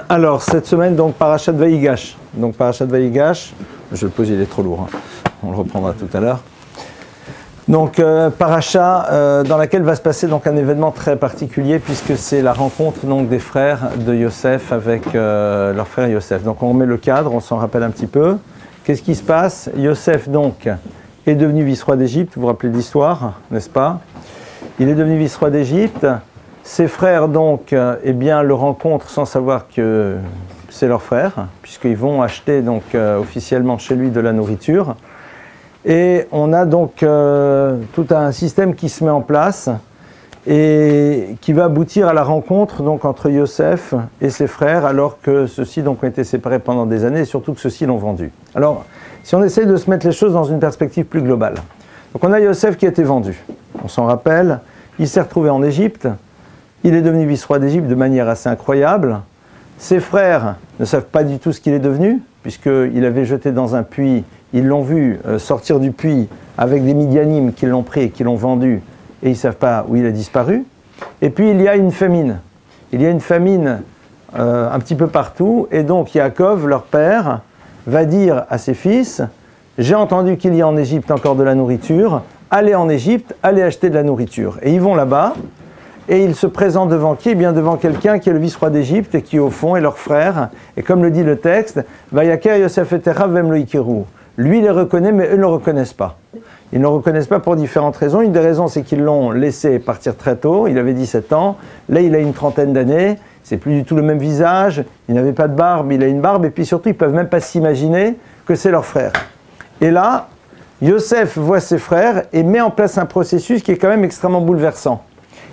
Alors, cette semaine, donc, Parashat Vayigash. Donc, Parashat Vayigash, je le pose, il est trop lourd, hein. On le reprendra tout à l'heure. Donc, Parasha dans laquelle va se passer donc, un événement très particulier, puisque c'est la rencontre donc, des frères de Yosef avec leur frère Yosef. Donc, on remet le cadre, on s'en rappelle un petit peu. Qu'est-ce qui se passe? Yosef, donc, est devenu vice-roi d'Égypte, vous vous rappelez de l'histoire, n'est-ce pas? Il est devenu vice-roi d'Égypte. Ses frères, donc, eh bien, le rencontrent sans savoir que c'est leur frère, puisqu'ils vont acheter donc, officiellement chez lui de la nourriture. Et on a donc tout un système qui se met en place et qui va aboutir à la rencontre donc, entre Yosef et ses frères, alors que ceux-ci donc, ont été séparés pendant des années et surtout que ceux-ci l'ont vendu. Alors, si on essaye de se mettre les choses dans une perspective plus globale. Donc on a Yosef qui a été vendu. On s'en rappelle, il s'est retrouvé en Égypte. Il est devenu vice-roi d'Égypte de manière assez incroyable. Ses frères ne savent pas du tout ce qu'il est devenu, puisqu'il avait jeté dans un puits. Ils l'ont vu sortir du puits avec des Midianim qui l'ont pris et qui l'ont vendu, et ils ne savent pas où il a disparu. Et puis il y a une famine. Il y a une famine un petit peu partout, et donc Yaakov, leur père, va dire à ses fils, « J'ai entendu qu'il y a en Égypte encore de la nourriture, allez en Égypte, allez acheter de la nourriture. » Et ils vont là-bas. Et il se présente devant qui? Eh bien devant quelqu'un qui est le vice-roi d'Égypte et qui au fond est leur frère. Et comme le dit le texte, Vayaker Yosef et Terav vem lo ikeru. Lui les reconnaît, mais eux ne le reconnaissent pas. Ils ne le reconnaissent pas pour différentes raisons. Une des raisons, c'est qu'ils l'ont laissé partir très tôt. Il avait 17 ans. Là, il a une trentaine d'années. C'est plus du tout le même visage. Il n'avait pas de barbe. Il a une barbe. Et puis surtout, ils ne peuvent même pas s'imaginer que c'est leur frère. Et là, Yosef voit ses frères et met en place un processus qui est quand même extrêmement bouleversant.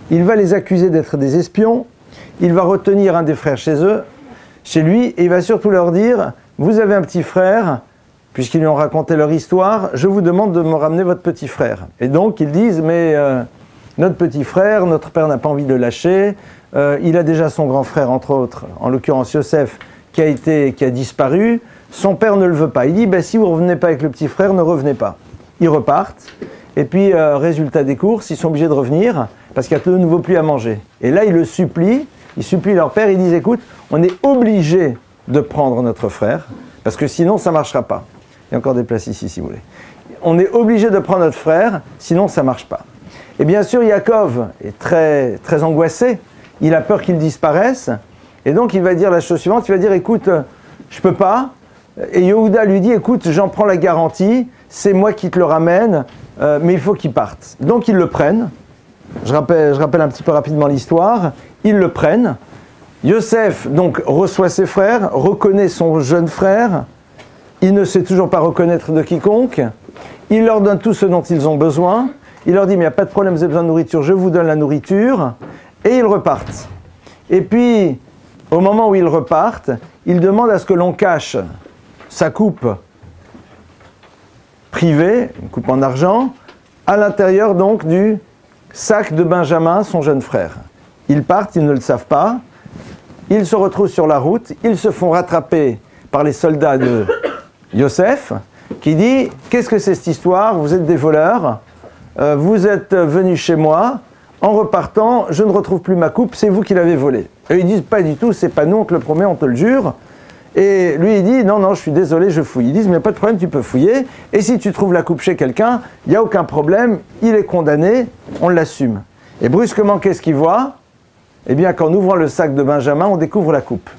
Il va les accuser d'être des espions, il va retenir un des frères chez lui, et il va surtout leur dire « Vous avez un petit frère, puisqu'ils lui ont raconté leur histoire, je vous demande de me ramener votre petit frère. » Et donc ils disent « Mais notre petit frère, notre père n'a pas envie de le lâcher, il a déjà son grand frère, entre autres, en l'occurrence Yosef, qui a disparu, son père ne le veut pas. » Il dit « Si vous ne revenez pas avec le petit frère, ne revenez pas. » Ils repartent, et puis résultat des courses, ils sont obligés de revenir, parce qu'il n'y a de nouveau plus à manger. Et là, ils supplient leur père, ils disent, écoute, on est obligé de prendre notre frère, parce que sinon, ça ne marchera pas. Il y a encore des places ici, si vous voulez. On est obligé de prendre notre frère, sinon ça ne marche pas. Et bien sûr, Yaakov est très, très angoissé, il a peur qu'il disparaisse, et donc il va dire la chose suivante, il va dire, écoute, je ne peux pas, et Yehuda lui dit, écoute, j'en prends la garantie, c'est moi qui te le ramène, mais il faut qu'il parte. Donc ils le prennent. Je rappelle un petit peu rapidement l'histoire. Ils le prennent. Yosef, donc, reçoit ses frères, reconnaît son jeune frère. Il ne sait toujours pas reconnaître de quiconque. Il leur donne tout ce dont ils ont besoin. Il leur dit, mais il n'y a pas de problème, vous avez besoin de nourriture, je vous donne la nourriture. Et ils repartent. Et puis, au moment où ils repartent, il demande à ce que l'on cache sa coupe privée, une coupe en argent, à l'intérieur donc du sac de Benjamin, son jeune frère. Ils partent, ils ne le savent pas. Ils se retrouvent sur la route. Ils se font rattraper par les soldats de Yosef, qui dit « Qu'est-ce que c'est cette histoire? Vous êtes des voleurs. Vous êtes venus chez moi. En repartant, je ne retrouve plus ma coupe. C'est vous qui l'avez volée. » Et ils disent « Pas du tout, c'est pas nous, on te le promet, on te le jure. » Et lui, il dit « Non, non, je suis désolé, je fouille. » Ils disent « Mais pas de problème, tu peux fouiller. Et si tu trouves la coupe chez quelqu'un, il n'y a aucun problème. Il est condamné, on l'assume. » Et brusquement, qu'est-ce qu'il voit? Eh bien, qu'en ouvrant le sac de Benjamin, on découvre la coupe.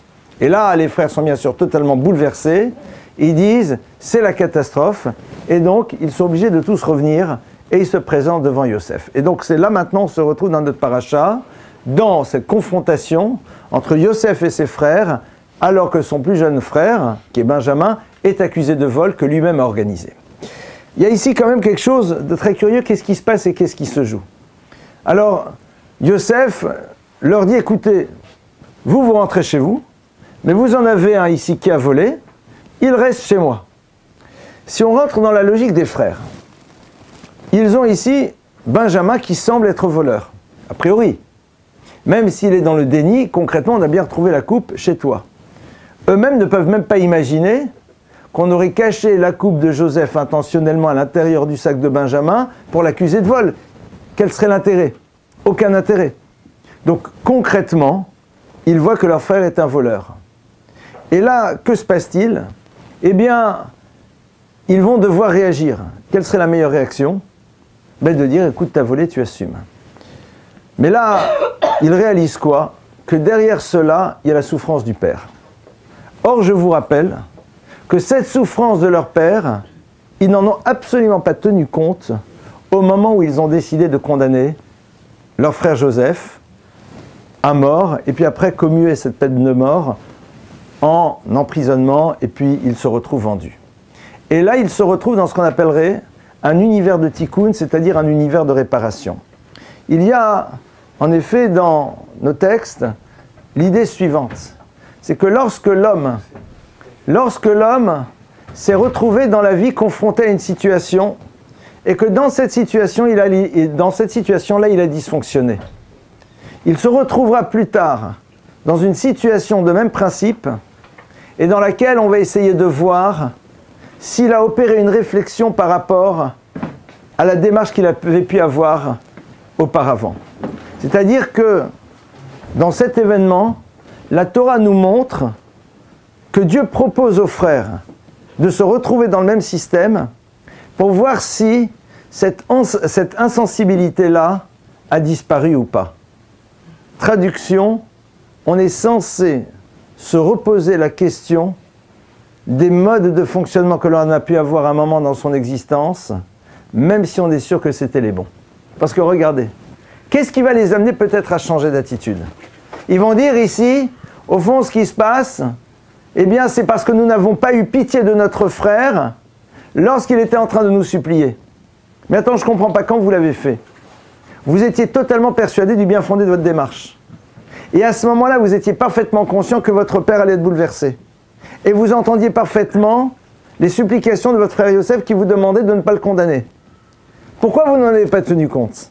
Et là, les frères sont bien sûr totalement bouleversés. Ils disent « C'est la catastrophe. » Et donc, ils sont obligés de tous revenir et ils se présentent devant Yosef. Et donc, c'est là maintenant, on se retrouve dans notre paracha, dans cette confrontation entre Yosef et ses frères, alors que son plus jeune frère, qui est Benjamin, est accusé de vol que lui-même a organisé. Il y a ici quand même quelque chose de très curieux. Qu'est-ce qui se passe et qu'est-ce qui se joue? Alors, Yosef leur dit, écoutez, vous rentrez chez vous, mais vous en avez un ici qui a volé, il reste chez moi. Si on rentre dans la logique des frères, ils ont ici Benjamin qui semble être voleur, a priori. Même s'il est dans le déni, concrètement, on a bien retrouvé la coupe chez toi. Eux-mêmes ne peuvent même pas imaginer qu'on aurait caché la coupe de Joseph intentionnellement à l'intérieur du sac de Benjamin pour l'accuser de vol. Quel serait l'intérêt? Aucun intérêt. Donc concrètement, ils voient que leur frère est un voleur. Et là, que se passe-t-il? Eh bien, ils vont devoir réagir. Quelle serait la meilleure réaction? Ben, de dire, écoute, t'as volé, tu assumes. Mais là, ils réalisent quoi? Que derrière cela, il y a la souffrance du père. Or, je vous rappelle que cette souffrance de leur père, ils n'en ont absolument pas tenu compte au moment où ils ont décidé de condamner leur frère Joseph à mort, et puis après commuer cette peine de mort en emprisonnement, et puis ils se retrouvent vendus. Et là, ils se retrouvent dans ce qu'on appellerait un univers de tikkun, c'est-à-dire un univers de réparation. Il y a, en effet, dans nos textes, l'idée suivante. C'est que lorsque l'homme s'est retrouvé dans la vie confronté à une situation, et que dans cette situation-là, il a dysfonctionné, il se retrouvera plus tard dans une situation de même principe, et dans laquelle on va essayer de voir s'il a opéré une réflexion par rapport à la démarche qu'il avait pu avoir auparavant. C'est-à-dire que dans cet événement, la Torah nous montre que Dieu propose aux frères de se retrouver dans le même système pour voir si cette insensibilité-là a disparu ou pas. Traduction, on est censé se reposer la question des modes de fonctionnement que l'on a pu avoir à un moment dans son existence, même si on est sûr que c'était les bons. Parce que regardez, qu'est-ce qui va les amener peut-être à changer d'attitude? Ils vont dire ici, au fond, ce qui se passe, eh bien, c'est parce que nous n'avons pas eu pitié de notre frère lorsqu'il était en train de nous supplier. Mais attends, je ne comprends pas, quand vous l'avez fait, vous étiez totalement persuadé du bien fondé de votre démarche. Et à ce moment-là, vous étiez parfaitement conscient que votre père allait être bouleversé. Et vous entendiez parfaitement les supplications de votre frère Yosef qui vous demandait de ne pas le condamner. Pourquoi vous n'en avez pas tenu compte?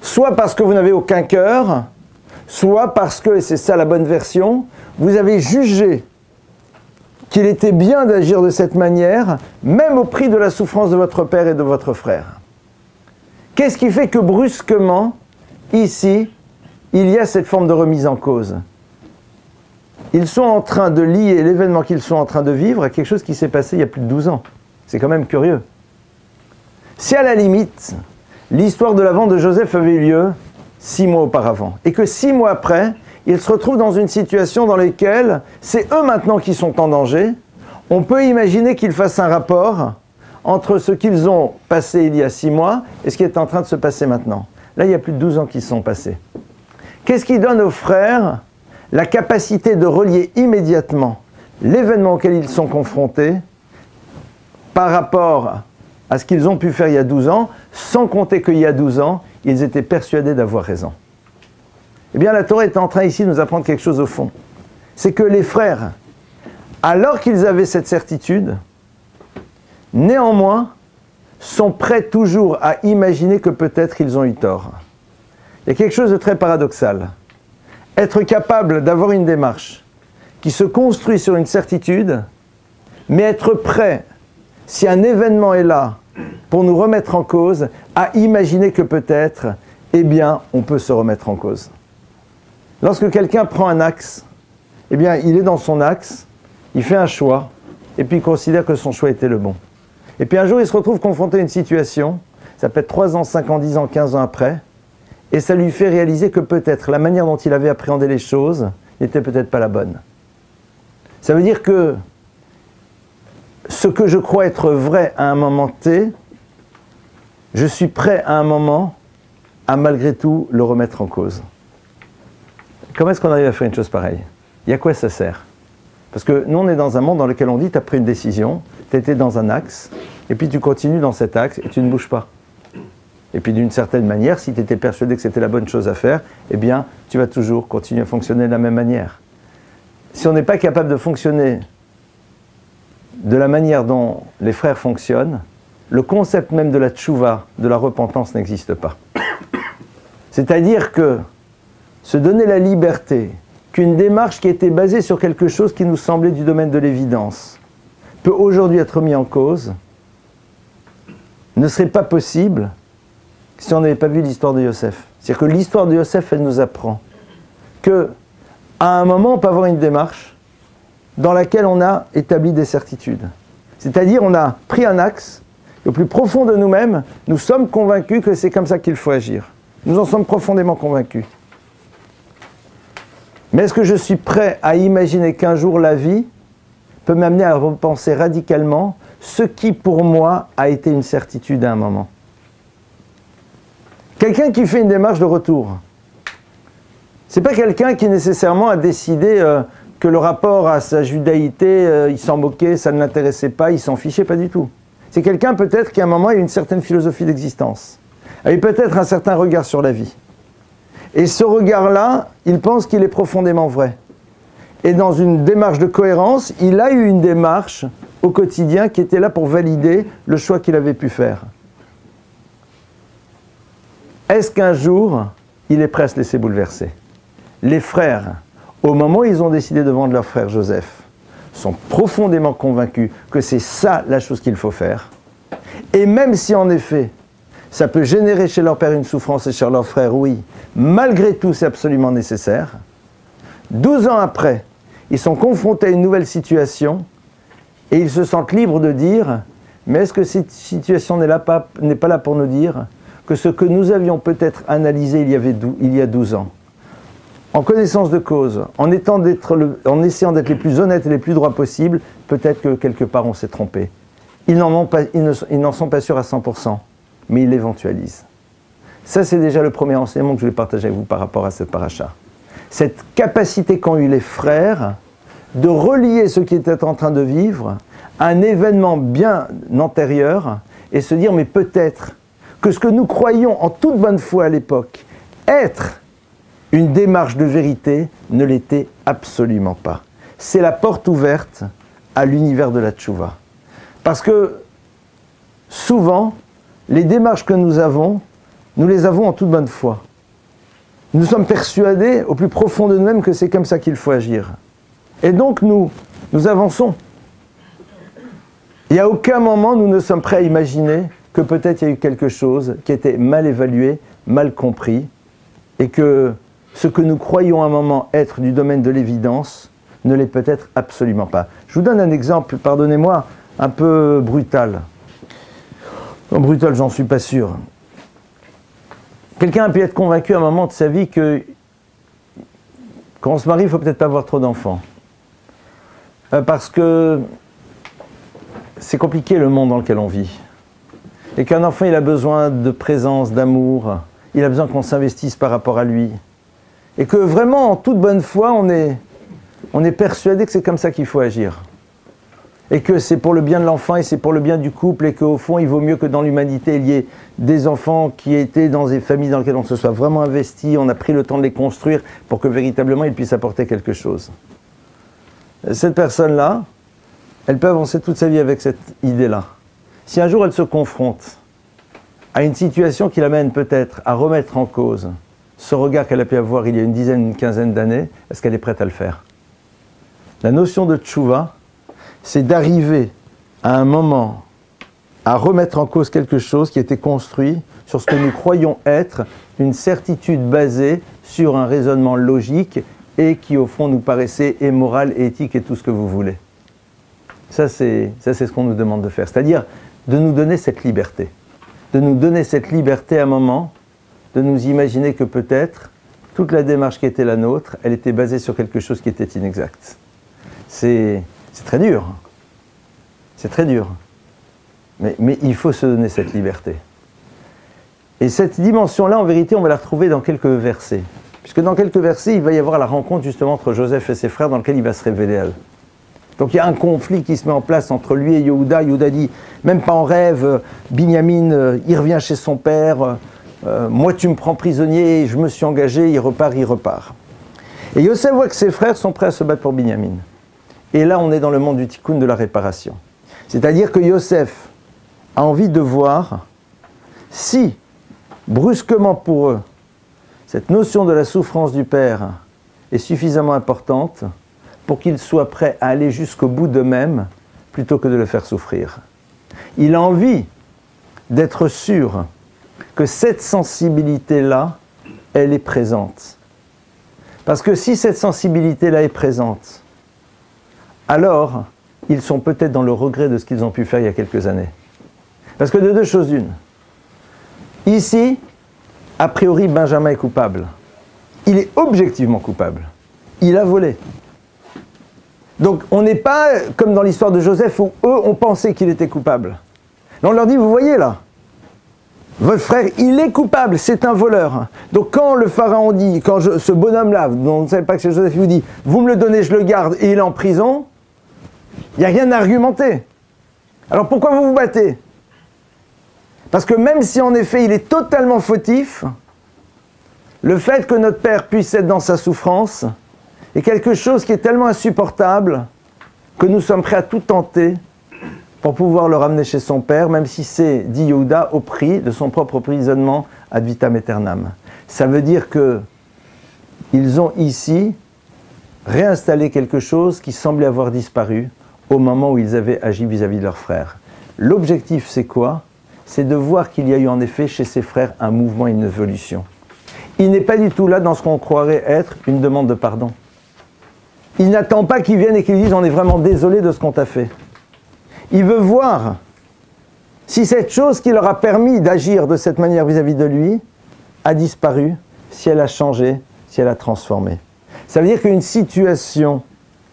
Soit parce que vous n'avez aucun cœur, soit parce que, et c'est ça la bonne version, vous avez jugé qu'il était bien d'agir de cette manière, même au prix de la souffrance de votre père et de votre frère. Qu'est-ce qui fait que brusquement, ici, il y a cette forme de remise en cause? Ils sont en train de lier l'événement qu'ils sont en train de vivre à quelque chose qui s'est passé il y a plus de 12 ans. C'est quand même curieux. Si à la limite, l'histoire de la vente de Joseph avait eu lieu 6 mois auparavant, et que 6 mois après, ils se retrouvent dans une situation dans laquelle c'est eux maintenant qui sont en danger, on peut imaginer qu'ils fassent un rapport entre ce qu'ils ont passé il y a 6 mois et ce qui est en train de se passer maintenant. Là, il y a plus de 12 ans qui sont passés. Qu'est-ce qui donne aux frères la capacité de relier immédiatement l'événement auquel ils sont confrontés par rapport à ce qu'ils ont pu faire il y a 12 ans, sans compter qu'il y a 12 ans, ils étaient persuadés d'avoir raison? Eh bien, la Torah est en train ici de nous apprendre quelque chose au fond. C'est que les frères, alors qu'ils avaient cette certitude, néanmoins, sont prêts toujours à imaginer que peut-être ils ont eu tort. Il y a quelque chose de très paradoxal. Être capable d'avoir une démarche qui se construit sur une certitude, mais être prêt, si un événement est là, pour nous remettre en cause, à imaginer que peut-être, eh bien, on peut se remettre en cause. Lorsque quelqu'un prend un axe, eh bien, il est dans son axe, il fait un choix, et puis il considère que son choix était le bon. Et puis un jour, il se retrouve confronté à une situation, ça peut être 3 ans, 5 ans, 10 ans, 15 ans après, et ça lui fait réaliser que peut-être la manière dont il avait appréhendé les choses n'était peut-être pas la bonne. Ça veut dire que ce que je crois être vrai à un moment T, je suis prêt à un moment à malgré tout le remettre en cause. Comment est-ce qu'on arrive à faire une chose pareille? Et à quoi ça sert? Parce que nous, on est dans un monde dans lequel on dit, tu as pris une décision, tu étais dans un axe, et puis tu continues dans cet axe et tu ne bouges pas. Et puis d'une certaine manière, si tu étais persuadé que c'était la bonne chose à faire, eh bien, tu vas toujours continuer à fonctionner de la même manière. Si on n'est pas capable de fonctionner de la manière dont les frères fonctionnent, le concept même de la tchouva, de la repentance, n'existe pas. C'est-à-dire que se donner la liberté qu'une démarche qui était basée sur quelque chose qui nous semblait du domaine de l'évidence peut aujourd'hui être mis en cause, ne serait pas possible si on n'avait pas vu l'histoire de Yosef. C'est-à-dire que l'histoire de Yosef, elle nous apprend que à un moment, on peut avoir une démarche dans laquelle on a établi des certitudes. C'est-à-dire, on a pris un axe, et au plus profond de nous-mêmes, nous sommes convaincus que c'est comme ça qu'il faut agir. Nous en sommes profondément convaincus. Mais est-ce que je suis prêt à imaginer qu'un jour la vie peut m'amener à repenser radicalement ce qui, pour moi, a été une certitude à un moment? Quelqu'un qui fait une démarche de retour, c'est pas quelqu'un qui nécessairement a décidé que le rapport à sa judaïté, il s'en moquait, ça ne l'intéressait pas, il s'en fichait pas du tout. C'est quelqu'un peut-être qui à un moment a eu une certaine philosophie d'existence, a eu peut-être un certain regard sur la vie. Et ce regard-là, il pense qu'il est profondément vrai. Et dans une démarche de cohérence, il a eu une démarche au quotidien qui était là pour valider le choix qu'il avait pu faire. Est-ce qu'un jour, il est prêt à se laisser bouleverser? Les frères, au moment où ils ont décidé de vendre leur frère Joseph, sont profondément convaincus que c'est ça la chose qu'il faut faire. Et même si en effet, ça peut générer chez leur père une souffrance et chez leur frère, oui, malgré tout c'est absolument nécessaire. 12 ans après, ils sont confrontés à une nouvelle situation et ils se sentent libres de dire « Mais est-ce que cette situation n'est pas là pour nous dire que ce que nous avions peut-être analysé il y a 12 ans, en connaissance de cause, en essayant d'être les plus honnêtes et les plus droits possibles, peut-être que quelque part on s'est trompé. » Ils n'en sont pas sûrs à 100%, mais ils l'éventualisent. Ça, c'est déjà le premier enseignement que je voulais partager avec vous par rapport à cette paracha. Cette capacité qu'ont eu les frères de relier ce qu'ils étaient en train de vivre à un événement bien antérieur et se dire, mais peut-être que ce que nous croyions en toute bonne foi à l'époque être une démarche de vérité ne l'était absolument pas. C'est la porte ouverte à l'univers de la tchouva. Parce que souvent, les démarches que nous les avons en toute bonne foi. Nous sommes persuadés au plus profond de nous-mêmes que c'est comme ça qu'il faut agir. Et donc nous avançons. Et à aucun moment nous ne sommes prêts à imaginer que peut-être il y a eu quelque chose qui était mal évalué, mal compris, et que ce que nous croyons à un moment être du domaine de l'évidence ne l'est peut-être absolument pas. Je vous donne un exemple, pardonnez-moi, un peu brutal. Non, brutal, j'en suis pas sûr. Quelqu'un a pu être convaincu à un moment de sa vie que quand on se marie, il ne faut peut-être pas avoir trop d'enfants. Parce que c'est compliqué le monde dans lequel on vit. Et qu'un enfant, il a besoin de présence, d'amour, il a besoin qu'on s'investisse par rapport à lui. Et que vraiment, en toute bonne foi, on est persuadé que c'est comme ça qu'il faut agir. Et que c'est pour le bien de l'enfant et c'est pour le bien du couple et qu'au fond, il vaut mieux que dans l'humanité, il y ait des enfants qui étaient dans des familles dans lesquelles on se soit vraiment investi, on a pris le temps de les construire pour que véritablement ils puissent apporter quelque chose. Cette personne-là, elle peut avancer toute sa vie avec cette idée-là. Si un jour elle se confronte à une situation qui l'amène peut-être à remettre en cause ce regard qu'elle a pu avoir il y a une dizaine, une quinzaine d'années, est-ce qu'elle est prête à le faire? La notion de tchouva, c'est d'arriver à un moment à remettre en cause quelque chose qui a été construit sur ce que nous croyons être une certitude basée sur un raisonnement logique et qui au fond nous paraissait immoral, éthique et tout ce que vous voulez. Ça c'est ce qu'on nous demande de faire, c'est-à-dire de nous donner cette liberté. De nous donner cette liberté à un moment, de nous imaginer que peut-être toute la démarche qui était la nôtre, elle était basée sur quelque chose qui était inexact. C'est très dur. C'est très dur. Mais il faut se donner cette liberté. Et cette dimension-là, en vérité, on va la retrouver dans quelques versets. Puisque dans quelques versets, il va y avoir la rencontre justement entre Joseph et ses frères dans lequel il va se révéler à eux. Donc il y a un conflit qui se met en place entre lui et Yehuda. Yehuda dit, même pas en rêve, Binyamin, il revient chez son père, moi tu me prends prisonnier, je me suis engagé, il repart. Et Yosef voit que ses frères sont prêts à se battre pour Binyamin. Et là, on est dans le monde du tikkun de la réparation. C'est-à-dire que Yosef a envie de voir si, brusquement pour eux, cette notion de la souffrance du père est suffisamment importante pour qu'ils soient prêts à aller jusqu'au bout d'eux-mêmes plutôt que de le faire souffrir. Il a envie d'être sûr que cette sensibilité-là, elle est présente. Parce que si cette sensibilité-là est présente, alors ils sont peut-être dans le regret de ce qu'ils ont pu faire il y a quelques années. Parce que de deux choses une. Ici, a priori, Benjamin est coupable. Il est objectivement coupable. Il a volé. Donc on n'est pas comme dans l'histoire de Joseph où eux ont pensé qu'il était coupable. Là, on leur dit, vous voyez là, votre frère, il est coupable, c'est un voleur. Donc quand le pharaon dit, quand ce bonhomme-là, dont on ne savait pas que c'est Joseph, il vous dit, vous me le donnez, je le garde, et il est en prison, il n'y a rien à argumenter. Alors pourquoi vous vous battez? Parce que même si en effet il est totalement fautif, le fait que notre père puisse être dans sa souffrance est quelque chose qui est tellement insupportable que nous sommes prêts à tout tenter pour pouvoir le ramener chez son père, même si c'est, dit Yehuda, au prix de son propre emprisonnement ad vitam aeternam. Ça veut dire qu'ils ont ici réinstallé quelque chose qui semblait avoir disparu au moment où ils avaient agi vis-à-vis de leurs frères. L'objectif, c'est quoi? C'est de voir qu'il y a eu en effet chez ses frères un mouvement, une évolution. Il n'est pas du tout là dans ce qu'on croirait être une demande de pardon. Il n'attend pas qu'ils viennent et qu'ils disent « on est vraiment désolé de ce qu'on t'a fait ». Il veut voir si cette chose qui leur a permis d'agir de cette manière vis-à-vis de lui a disparu, si elle a changé, si elle a transformé. Ça veut dire qu'une situation,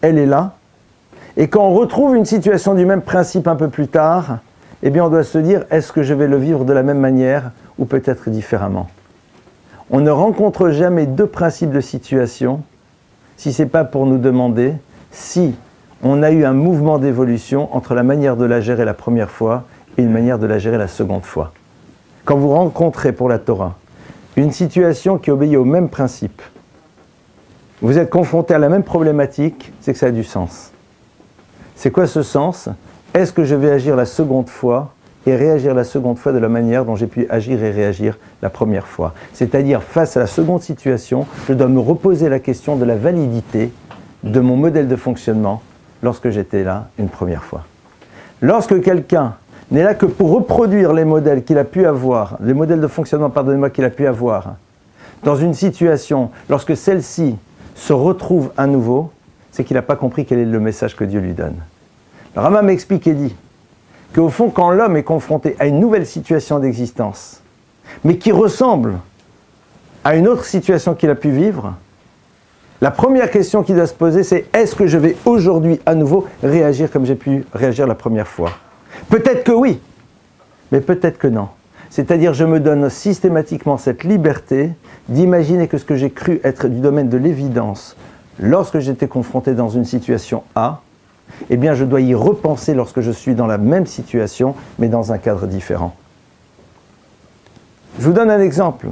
elle est là, et quand on retrouve une situation du même principe un peu plus tard, eh bien on doit se dire, est-ce que je vais le vivre de la même manière ou peut-être différemment? On ne rencontre jamais deux principes de situation si ce n'est pas pour nous demander si on a eu un mouvement d'évolution entre la manière de la gérer la première fois et une manière de la gérer la seconde fois. Quand vous rencontrez pour la Torah une situation qui obéit au même principe, vous êtes confronté à la même problématique, c'est que ça a du sens. C'est quoi ce sens? Est-ce que je vais agir la seconde fois et réagir la seconde fois de la manière dont j'ai pu agir et réagir la première fois? C'est-à-dire, face à la seconde situation, je dois me reposer la question de la validité de mon modèle de fonctionnement lorsque j'étais là une première fois. Lorsque quelqu'un n'est là que pour reproduire les modèles qu'il a pu avoir, les modèles de fonctionnement, pardonnez-moi, qu'il a pu avoir, dans une situation, lorsque celle-ci se retrouve à nouveau, c'est qu'il n'a pas compris quel est le message que Dieu lui donne. Le Rambam m'explique et dit qu'au fond, quand l'homme est confronté à une nouvelle situation d'existence, mais qui ressemble à une autre situation qu'il a pu vivre, la première question qu'il doit se poser, c'est est-ce que je vais aujourd'hui à nouveau réagir comme j'ai pu réagir la première fois? Peut-être que oui, mais peut-être que non. C'est-à-dire, je me donne systématiquement cette liberté d'imaginer que ce que j'ai cru être du domaine de l'évidence lorsque j'étais confronté dans une situation A, eh bien, je dois y repenser lorsque je suis dans la même situation, mais dans un cadre différent. Je vous donne un exemple.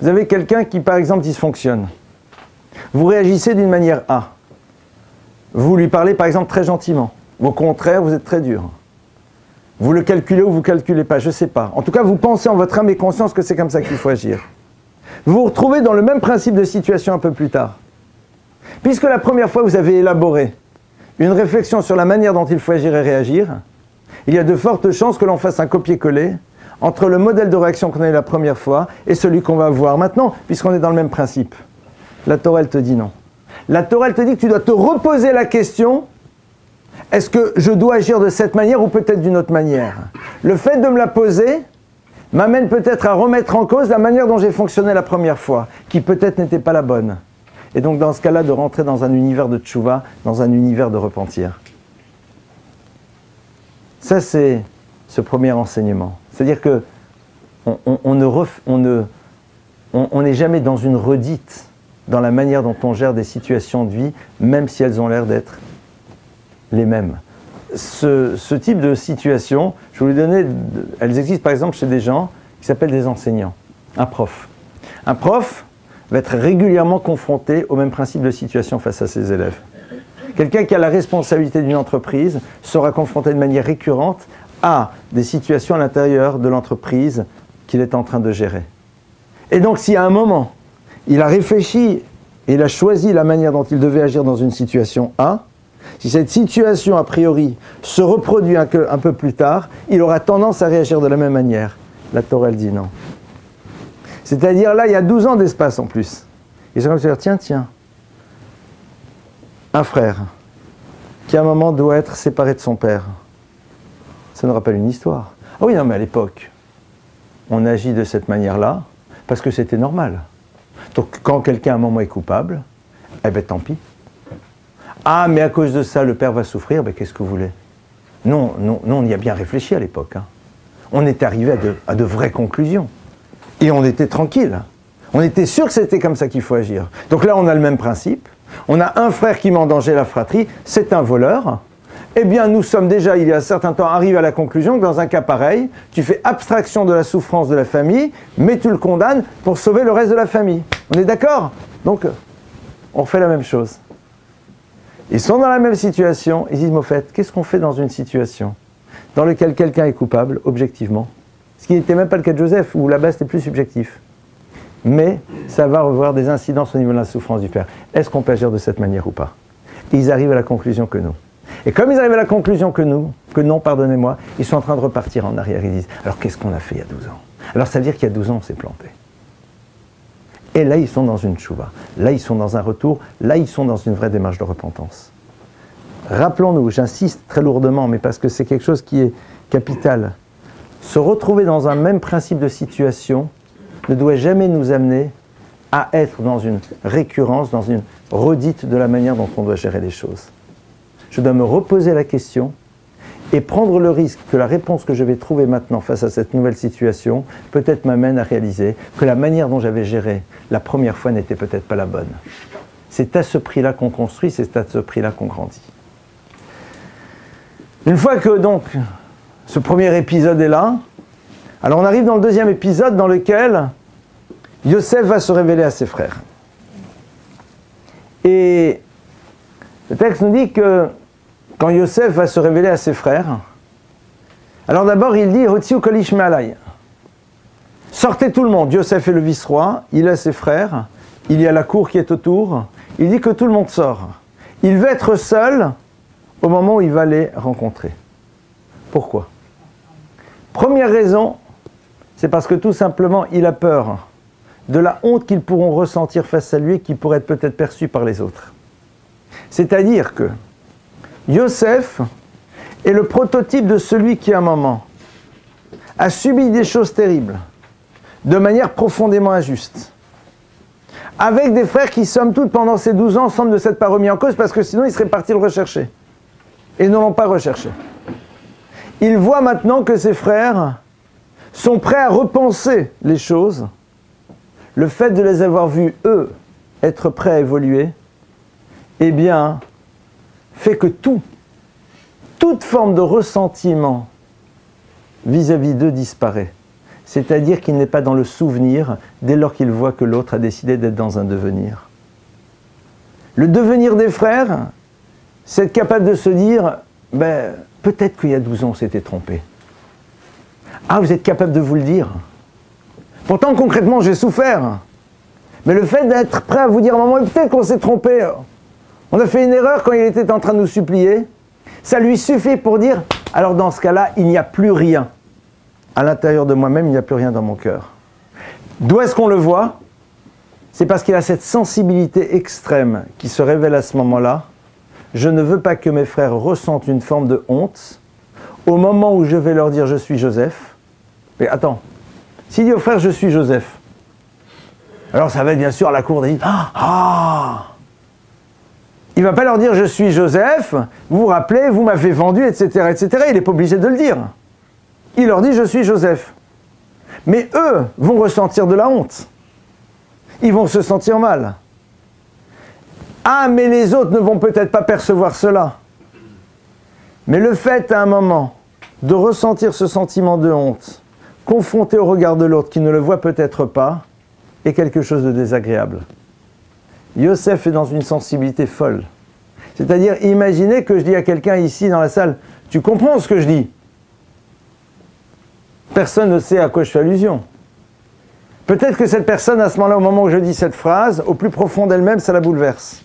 Vous avez quelqu'un qui, par exemple, dysfonctionne. Vous réagissez d'une manière A. Vous lui parlez, par exemple, très gentiment. Au contraire, vous êtes très dur. Vous le calculez ou vous ne calculez pas, je ne sais pas. En tout cas, vous pensez en votre âme et conscience que c'est comme ça qu'il faut agir. Vous vous retrouvez dans le même principe de situation un peu plus tard. Puisque la première fois, vous avez élaboré une réflexion sur la manière dont il faut agir et réagir, il y a de fortes chances que l'on fasse un copier-coller entre le modèle de réaction qu'on a eu la première fois et celui qu'on va avoir maintenant, puisqu'on est dans le même principe. La Torah, elle te dit non. La Torah, elle te dit que tu dois te reposer la question, est-ce que je dois agir de cette manière ou peut-être d'une autre manière? Le fait de me la poser m'amène peut-être à remettre en cause la manière dont j'ai fonctionné la première fois, qui peut-être n'était pas la bonne. Et donc dans ce cas-là, de rentrer dans un univers de tchouva, dans un univers de repentir. Ça, c'est ce premier enseignement. C'est-à-dire que on n'est jamais dans une redite dans la manière dont on gère des situations de vie, même si elles ont l'air d'être les mêmes. Ce type de situation, je vais vous donner, elles existent par exemple chez des gens qui s'appellent des enseignants. Un prof. Un prof va être régulièrement confronté au même principe de situation face à ses élèves. Quelqu'un qui a la responsabilité d'une entreprise sera confronté de manière récurrente à des situations à l'intérieur de l'entreprise qu'il est en train de gérer. Et donc si à un moment, il a réfléchi et il a choisi la manière dont il devait agir dans une situation A, si cette situation a priori se reproduit un peu plus tard, il aura tendance à réagir de la même manière. La Torah, elle dit non. C'est-à-dire là, il y a 12 ans d'espace en plus. Et j'aimerais me dire, tiens, un frère qui qui à un moment doit être séparé de son père. Ça nous rappelle une histoire. Ah oui, non, mais à l'époque, on agit de cette manière-là parce que c'était normal. Donc quand quelqu'un à un moment est coupable, eh bien tant pis. Ah, mais à cause de ça, le père va souffrir, ben qu'est-ce que vous voulez? Non, on y a bien réfléchi à l'époque. Hein. On est arrivé à de vraies conclusions. Et on était tranquille. On était sûr que c'était comme ça qu'il faut agir. Donc là, on a le même principe. On a un frère qui met en danger la fratrie, c'est un voleur. Eh bien, nous sommes déjà, il y a un certain temps, arrivés à la conclusion que dans un cas pareil, tu fais abstraction de la souffrance de la famille, mais tu le condamnes pour sauver le reste de la famille. On est d'accord? Donc, on fait la même chose. Ils sont dans la même situation, ils disent, mais au fait, qu'est-ce qu'on fait dans une situation dans laquelle quelqu'un est coupable, objectivement? Ce qui n'était même pas le cas de Joseph, où là-bas c'était plus subjectif. Mais ça va avoir des incidences au niveau de la souffrance du père. Est-ce qu'on peut agir de cette manière ou pas? Et ils arrivent à la conclusion que non. Et comme ils arrivent à la conclusion que non, pardonnez-moi, ils sont en train de repartir en arrière. Ils disent, alors qu'est-ce qu'on a fait il y a 12 ans? Alors ça veut dire qu'il y a 12 ans, on s'est planté. Et là, ils sont dans une tchouva. Là, ils sont dans un retour. Là, ils sont dans une vraie démarche de repentance. Rappelons-nous, j'insiste très lourdement, mais parce que c'est quelque chose qui est capital. Se retrouver dans un même principe de situation ne doit jamais nous amener à être dans une récurrence, dans une redite de la manière dont on doit gérer les choses. Je dois me reposer la question et prendre le risque que la réponse que je vais trouver maintenant face à cette nouvelle situation peut-être m'amène à réaliser que la manière dont j'avais géré la première fois n'était peut-être pas la bonne. C'est à ce prix-là qu'on construit, c'est à ce prix-là qu'on grandit. Une fois que donc ce premier épisode est là, alors on arrive dans le deuxième épisode dans lequel Yosef va se révéler à ses frères. Et le texte nous dit que quand Yosef va se révéler à ses frères, alors d'abord il dit « Hotziu kol ish me'alai » sortez tout le monde. Yosef est le vice-roi, il a ses frères, il y a la cour qui est autour, il dit que tout le monde sort. Il veut être seul au moment où il va les rencontrer. Pourquoi? Première raison, c'est parce que tout simplement il a peur de la honte qu'ils pourront ressentir face à lui et qui pourrait être peut-être perçue par les autres. C'est-à-dire que Yosef est le prototype de celui qui, à un moment, a subi des choses terribles, de manière profondément injuste, avec des frères qui, somme toute, pendant ces 12 ans, semblent ne s'être pas remis en cause, parce que sinon ils seraient partis le rechercher. Et ne l'ont pas recherché. Il voit maintenant que ses frères sont prêts à repenser les choses. Le fait de les avoir vus, eux, être prêts à évoluer, eh bien, fait que toute forme de ressentiment vis-à-vis d'eux disparaît. C'est-à-dire qu'il n'est pas dans le souvenir dès lors qu'il voit que l'autre a décidé d'être dans un devenir. Le devenir des frères, c'est être capable de se dire, ben, peut-être qu'il y a 12 ans on s'était trompé. Ah, vous êtes capable de vous le dire. Pourtant, concrètement, j'ai souffert. Mais le fait d'être prêt à vous dire, maman, peut-être qu'on s'est trompé. On a fait une erreur quand il était en train de nous supplier. Ça lui suffit pour dire, alors dans ce cas-là, il n'y a plus rien. À l'intérieur de moi-même, il n'y a plus rien dans mon cœur. D'où est-ce qu'on le voit? C'est parce qu'il a cette sensibilité extrême qui se révèle à ce moment-là. Je ne veux pas que mes frères ressentent une forme de honte au moment où je vais leur dire « je suis Joseph ». Mais attends, s'il dit aux frères « je suis Joseph », alors ça va être bien sûr à la cour des il ne va pas leur dire « je suis Joseph », vous vous rappelez, vous m'avez vendu, etc., etc. Il n'est pas obligé de le dire. Il leur dit « je suis Joseph ». Mais eux vont ressentir de la honte. Ils vont se sentir mal. Ah, mais les autres ne vont peut-être pas percevoir cela. Mais le fait, à un moment, de ressentir ce sentiment de honte, confronté au regard de l'autre qui ne le voit peut-être pas, est quelque chose de désagréable. Yosef est dans une sensibilité folle. C'est-à-dire, imaginez que je dis à quelqu'un ici dans la salle, « tu comprends ce que je dis ?» Personne ne sait à quoi je fais allusion. Peut-être que cette personne, à ce moment-là, au moment où je dis cette phrase, au plus profond d'elle-même, ça la bouleverse.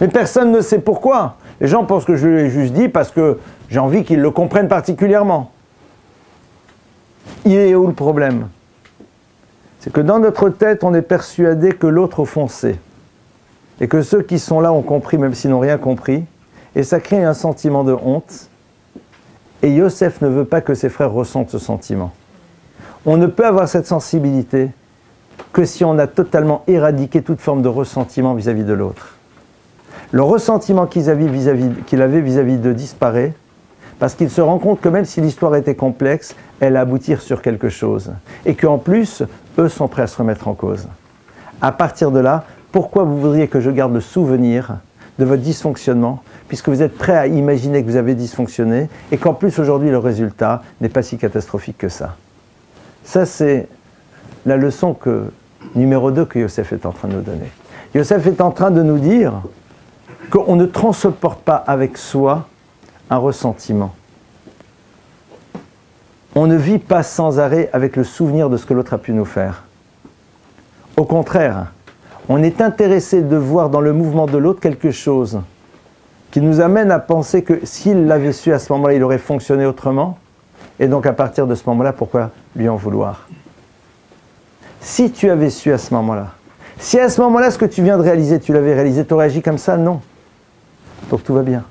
Mais personne ne sait pourquoi. Les gens pensent que je lui ai juste dit parce que j'ai envie qu'ils le comprennent particulièrement. Il est où le problème? C'est que dans notre tête, on est persuadé que l'autre au fond sait. Et que ceux qui sont là ont compris, même s'ils n'ont rien compris. et ça crée un sentiment de honte. Et Yosef ne veut pas que ses frères ressentent ce sentiment. On ne peut avoir cette sensibilité que si on a totalement éradiqué toute forme de ressentiment vis-à-vis de l'autre. Le ressentiment qu'il avait vis-à-vis d'eux disparaît parce qu'il se rend compte que même si l'histoire était complexe, elle aboutit sur quelque chose. Et qu'en plus, eux sont prêts à se remettre en cause. À partir de là, pourquoi vous voudriez que je garde le souvenir de votre dysfonctionnement, puisque vous êtes prêt à imaginer que vous avez dysfonctionné, et qu'en plus aujourd'hui le résultat n'est pas si catastrophique que ça. Ça c'est la leçon numéro 2 que Yosef est en train de nous donner. Yosef est en train de nous dire qu'on ne transporte pas avec soi un ressentiment. On ne vit pas sans arrêt avec le souvenir de ce que l'autre a pu nous faire. Au contraire, on est intéressé de voir dans le mouvement de l'autre quelque chose qui nous amène à penser que s'il l'avait su à ce moment-là, il aurait fonctionné autrement. Et donc à partir de ce moment-là, pourquoi lui en vouloir? Si tu avais su à ce moment-là, si à ce moment-là, ce que tu viens de réaliser, tu l'avais réalisé, tu aurais agi comme ça? Non. Donc tout va bien.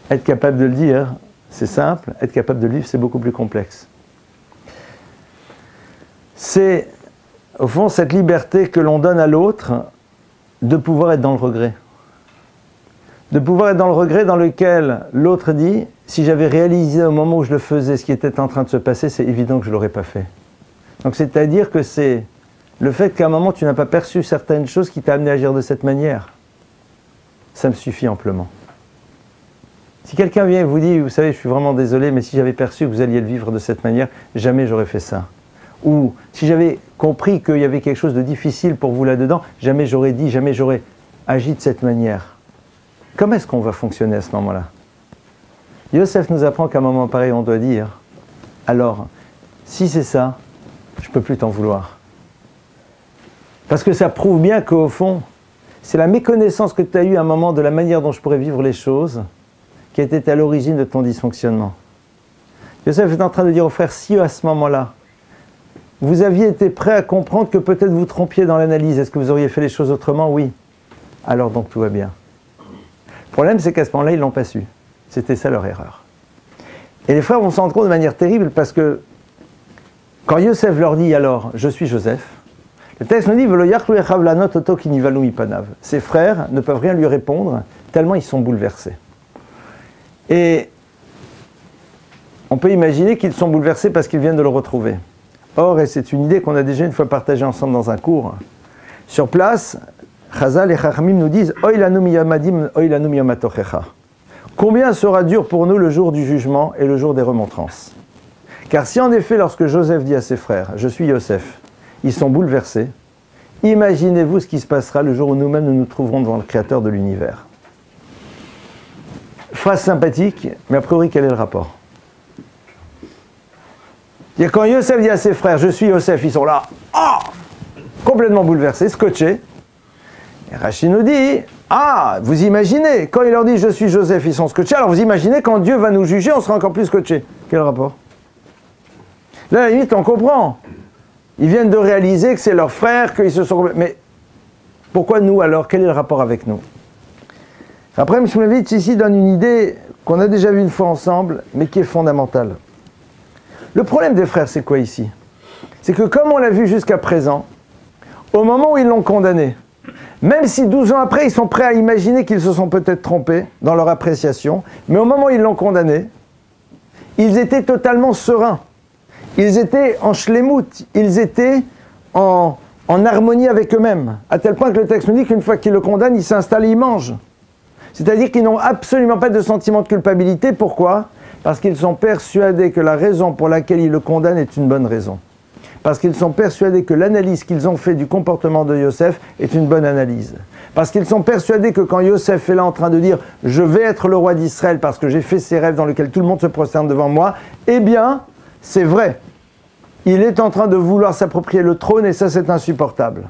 Être capable de le dire, c'est simple. Être capable de le vivre, c'est beaucoup plus complexe. C'est, au fond, cette liberté que l'on donne à l'autre de pouvoir être dans le regret. De pouvoir être dans le regret dans lequel l'autre dit « Si j'avais réalisé au moment où je le faisais ce qui était en train de se passer, c'est évident que je ne l'aurais pas fait. » Donc c'est-à-dire que c'est le fait qu'à un moment tu n'as pas perçu certaines choses qui t'a amené à agir de cette manière. Ça me suffit amplement. Si quelqu'un vient et vous dit « Vous savez, je suis vraiment désolé, mais si j'avais perçu que vous alliez le vivre de cette manière, jamais j'aurais fait ça. » Ou si j'avais compris qu'il y avait quelque chose de difficile pour vous là-dedans, jamais j'aurais dit, jamais j'aurais agi de cette manière. Comment est-ce qu'on va fonctionner à ce moment-là? Yosef nous apprend qu'à un moment pareil, on doit dire « Alors, si c'est ça, je ne peux plus t'en vouloir. » Parce que ça prouve bien qu'au fond, c'est la méconnaissance que tu as eue à un moment de la manière dont je pourrais vivre les choses qui était à l'origine de ton dysfonctionnement. Yosef est en train de dire aux frères, si à ce moment-là, vous aviez été prêt à comprendre que peut-être vous trompiez dans l'analyse, est-ce que vous auriez fait les choses autrement? Oui. Alors donc tout va bien. Le problème, c'est qu'à ce moment-là, ils ne l'ont pas su. C'était ça leur erreur. Et les frères vont s'en rendre compte de manière terrible parce que quand Yosef leur dit alors, je suis Joseph, le texte nous dit, ses frères ne peuvent rien lui répondre tellement ils sont bouleversés. Et on peut imaginer qu'ils sont bouleversés parce qu'ils viennent de le retrouver. Or, et c'est une idée qu'on a déjà une fois partagée ensemble dans un cours, sur place, Chazal et Chachamim nous disent « Oy lanu miyamadim, oy lanu miyamatochecha » Combien sera dur pour nous le jour du jugement et le jour des remontrances? Car si en effet, lorsque Joseph dit à ses frères « Je suis Yosef », ils sont bouleversés, imaginez-vous ce qui se passera le jour où nous-mêmes nous nous trouverons devant le Créateur de l'univers. Phrase sympathique, mais a priori, quel est le rapport? Quand Yosef dit à ses frères « Je suis Yosef », ils sont là, complètement bouleversés, scotchés. Et Rachid nous dit « Ah, vous imaginez, quand il leur dit « Je suis Joseph », ils sont scotchés, alors vous imaginez, quand Dieu va nous juger, on sera encore plus scotchés. Quel rapport? Là, à la limite, on comprend. Ils viennent de réaliser que c'est leur frère, qu'ils se sont... Mais pourquoi nous alors? Quel est le rapport avec nous? Après, M. Shmulevitch ici donne une idée qu'on a déjà vue une fois ensemble, mais qui est fondamentale. Le problème des frères, c'est quoi ici? C'est que comme on l'a vu jusqu'à présent, au moment où ils l'ont condamné, même si 12 ans après, ils sont prêts à imaginer qu'ils se sont peut-être trompés dans leur appréciation, mais au moment où ils l'ont condamné, ils étaient totalement sereins. Ils étaient en shlemut, ils étaient en harmonie avec eux-mêmes, à tel point que le texte nous dit qu'une fois qu'ils le condamnent, ils s'installent et ils mangent. C'est-à-dire qu'ils n'ont absolument pas de sentiment de culpabilité. Pourquoi? Parce qu'ils sont persuadés que la raison pour laquelle ils le condamnent est une bonne raison. Parce qu'ils sont persuadés que l'analyse qu'ils ont fait du comportement de Yosef est une bonne analyse. Parce qu'ils sont persuadés que quand Yosef est là en train de dire « Je vais être le roi d'Israël parce que j'ai fait ces rêves dans lesquels tout le monde se prosterne devant moi », eh bien, c'est vrai. Il est en train de vouloir s'approprier le trône et ça, c'est insupportable.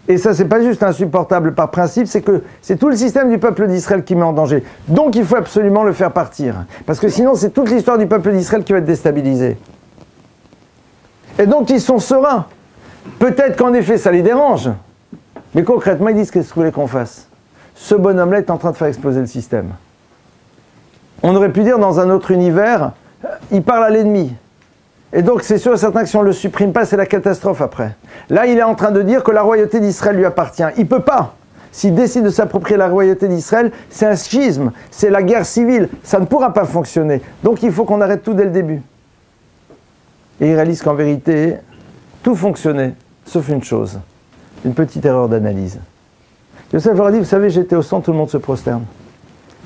Et ça, c'est pas juste insupportable par principe, c'est que c'est tout le système du peuple d'Israël qui met en danger. Donc, il faut absolument le faire partir. Parce que sinon, c'est toute l'histoire du peuple d'Israël qui va être déstabilisée. Et donc, ils sont sereins. Peut-être qu'en effet, ça les dérange. Mais concrètement, ils disent qu'est-ce que vous voulez qu'on fasse? ce bonhomme-là est en train de faire exploser le système. On aurait pu dire dans un autre univers, il parle à l'ennemi. Et donc c'est sûr et certain que si on ne le supprime pas, c'est la catastrophe après. Là, il est en train de dire que la royauté d'Israël lui appartient. Il ne peut pas. S'il décide de s'approprier la royauté d'Israël, c'est un schisme, c'est la guerre civile. Ça ne pourra pas fonctionner. Donc il faut qu'on arrête tout dès le début. Et il réalise qu'en vérité, tout fonctionnait, sauf une chose. Une petite erreur d'analyse. Joseph leur a dit, vous savez, j'étais au centre, tout le monde se prosterne.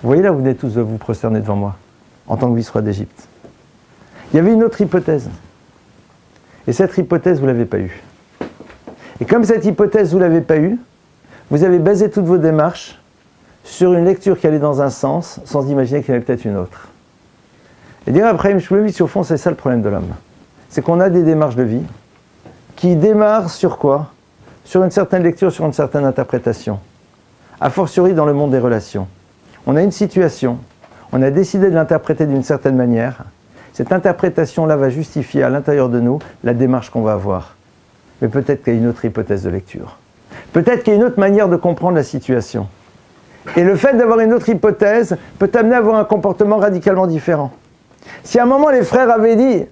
Vous voyez là, vous venez tous de vous prosterner devant moi, en tant que vice-roi d'Égypte. Il y avait une autre hypothèse. Et cette hypothèse, vous ne l'avez pas eue. Et comme cette hypothèse, vous ne l'avez pas eue, vous avez basé toutes vos démarches sur une lecture qui allait dans un sens, sans imaginer qu'il y avait peut-être une autre. Et dire après, au fond, c'est ça le problème de l'homme. C'est qu'on a des démarches de vie qui démarrent sur quoi? Sur une certaine lecture, sur une certaine interprétation. A fortiori dans le monde des relations. On a une situation, on a décidé de l'interpréter d'une certaine manière. Cette interprétation-là va justifier à l'intérieur de nous la démarche qu'on va avoir. Mais peut-être qu'il y a une autre hypothèse de lecture. Peut-être qu'il y a une autre manière de comprendre la situation. Et le fait d'avoir une autre hypothèse peut t'amener à avoir un comportement radicalement différent. Si à un moment les frères avaient dit,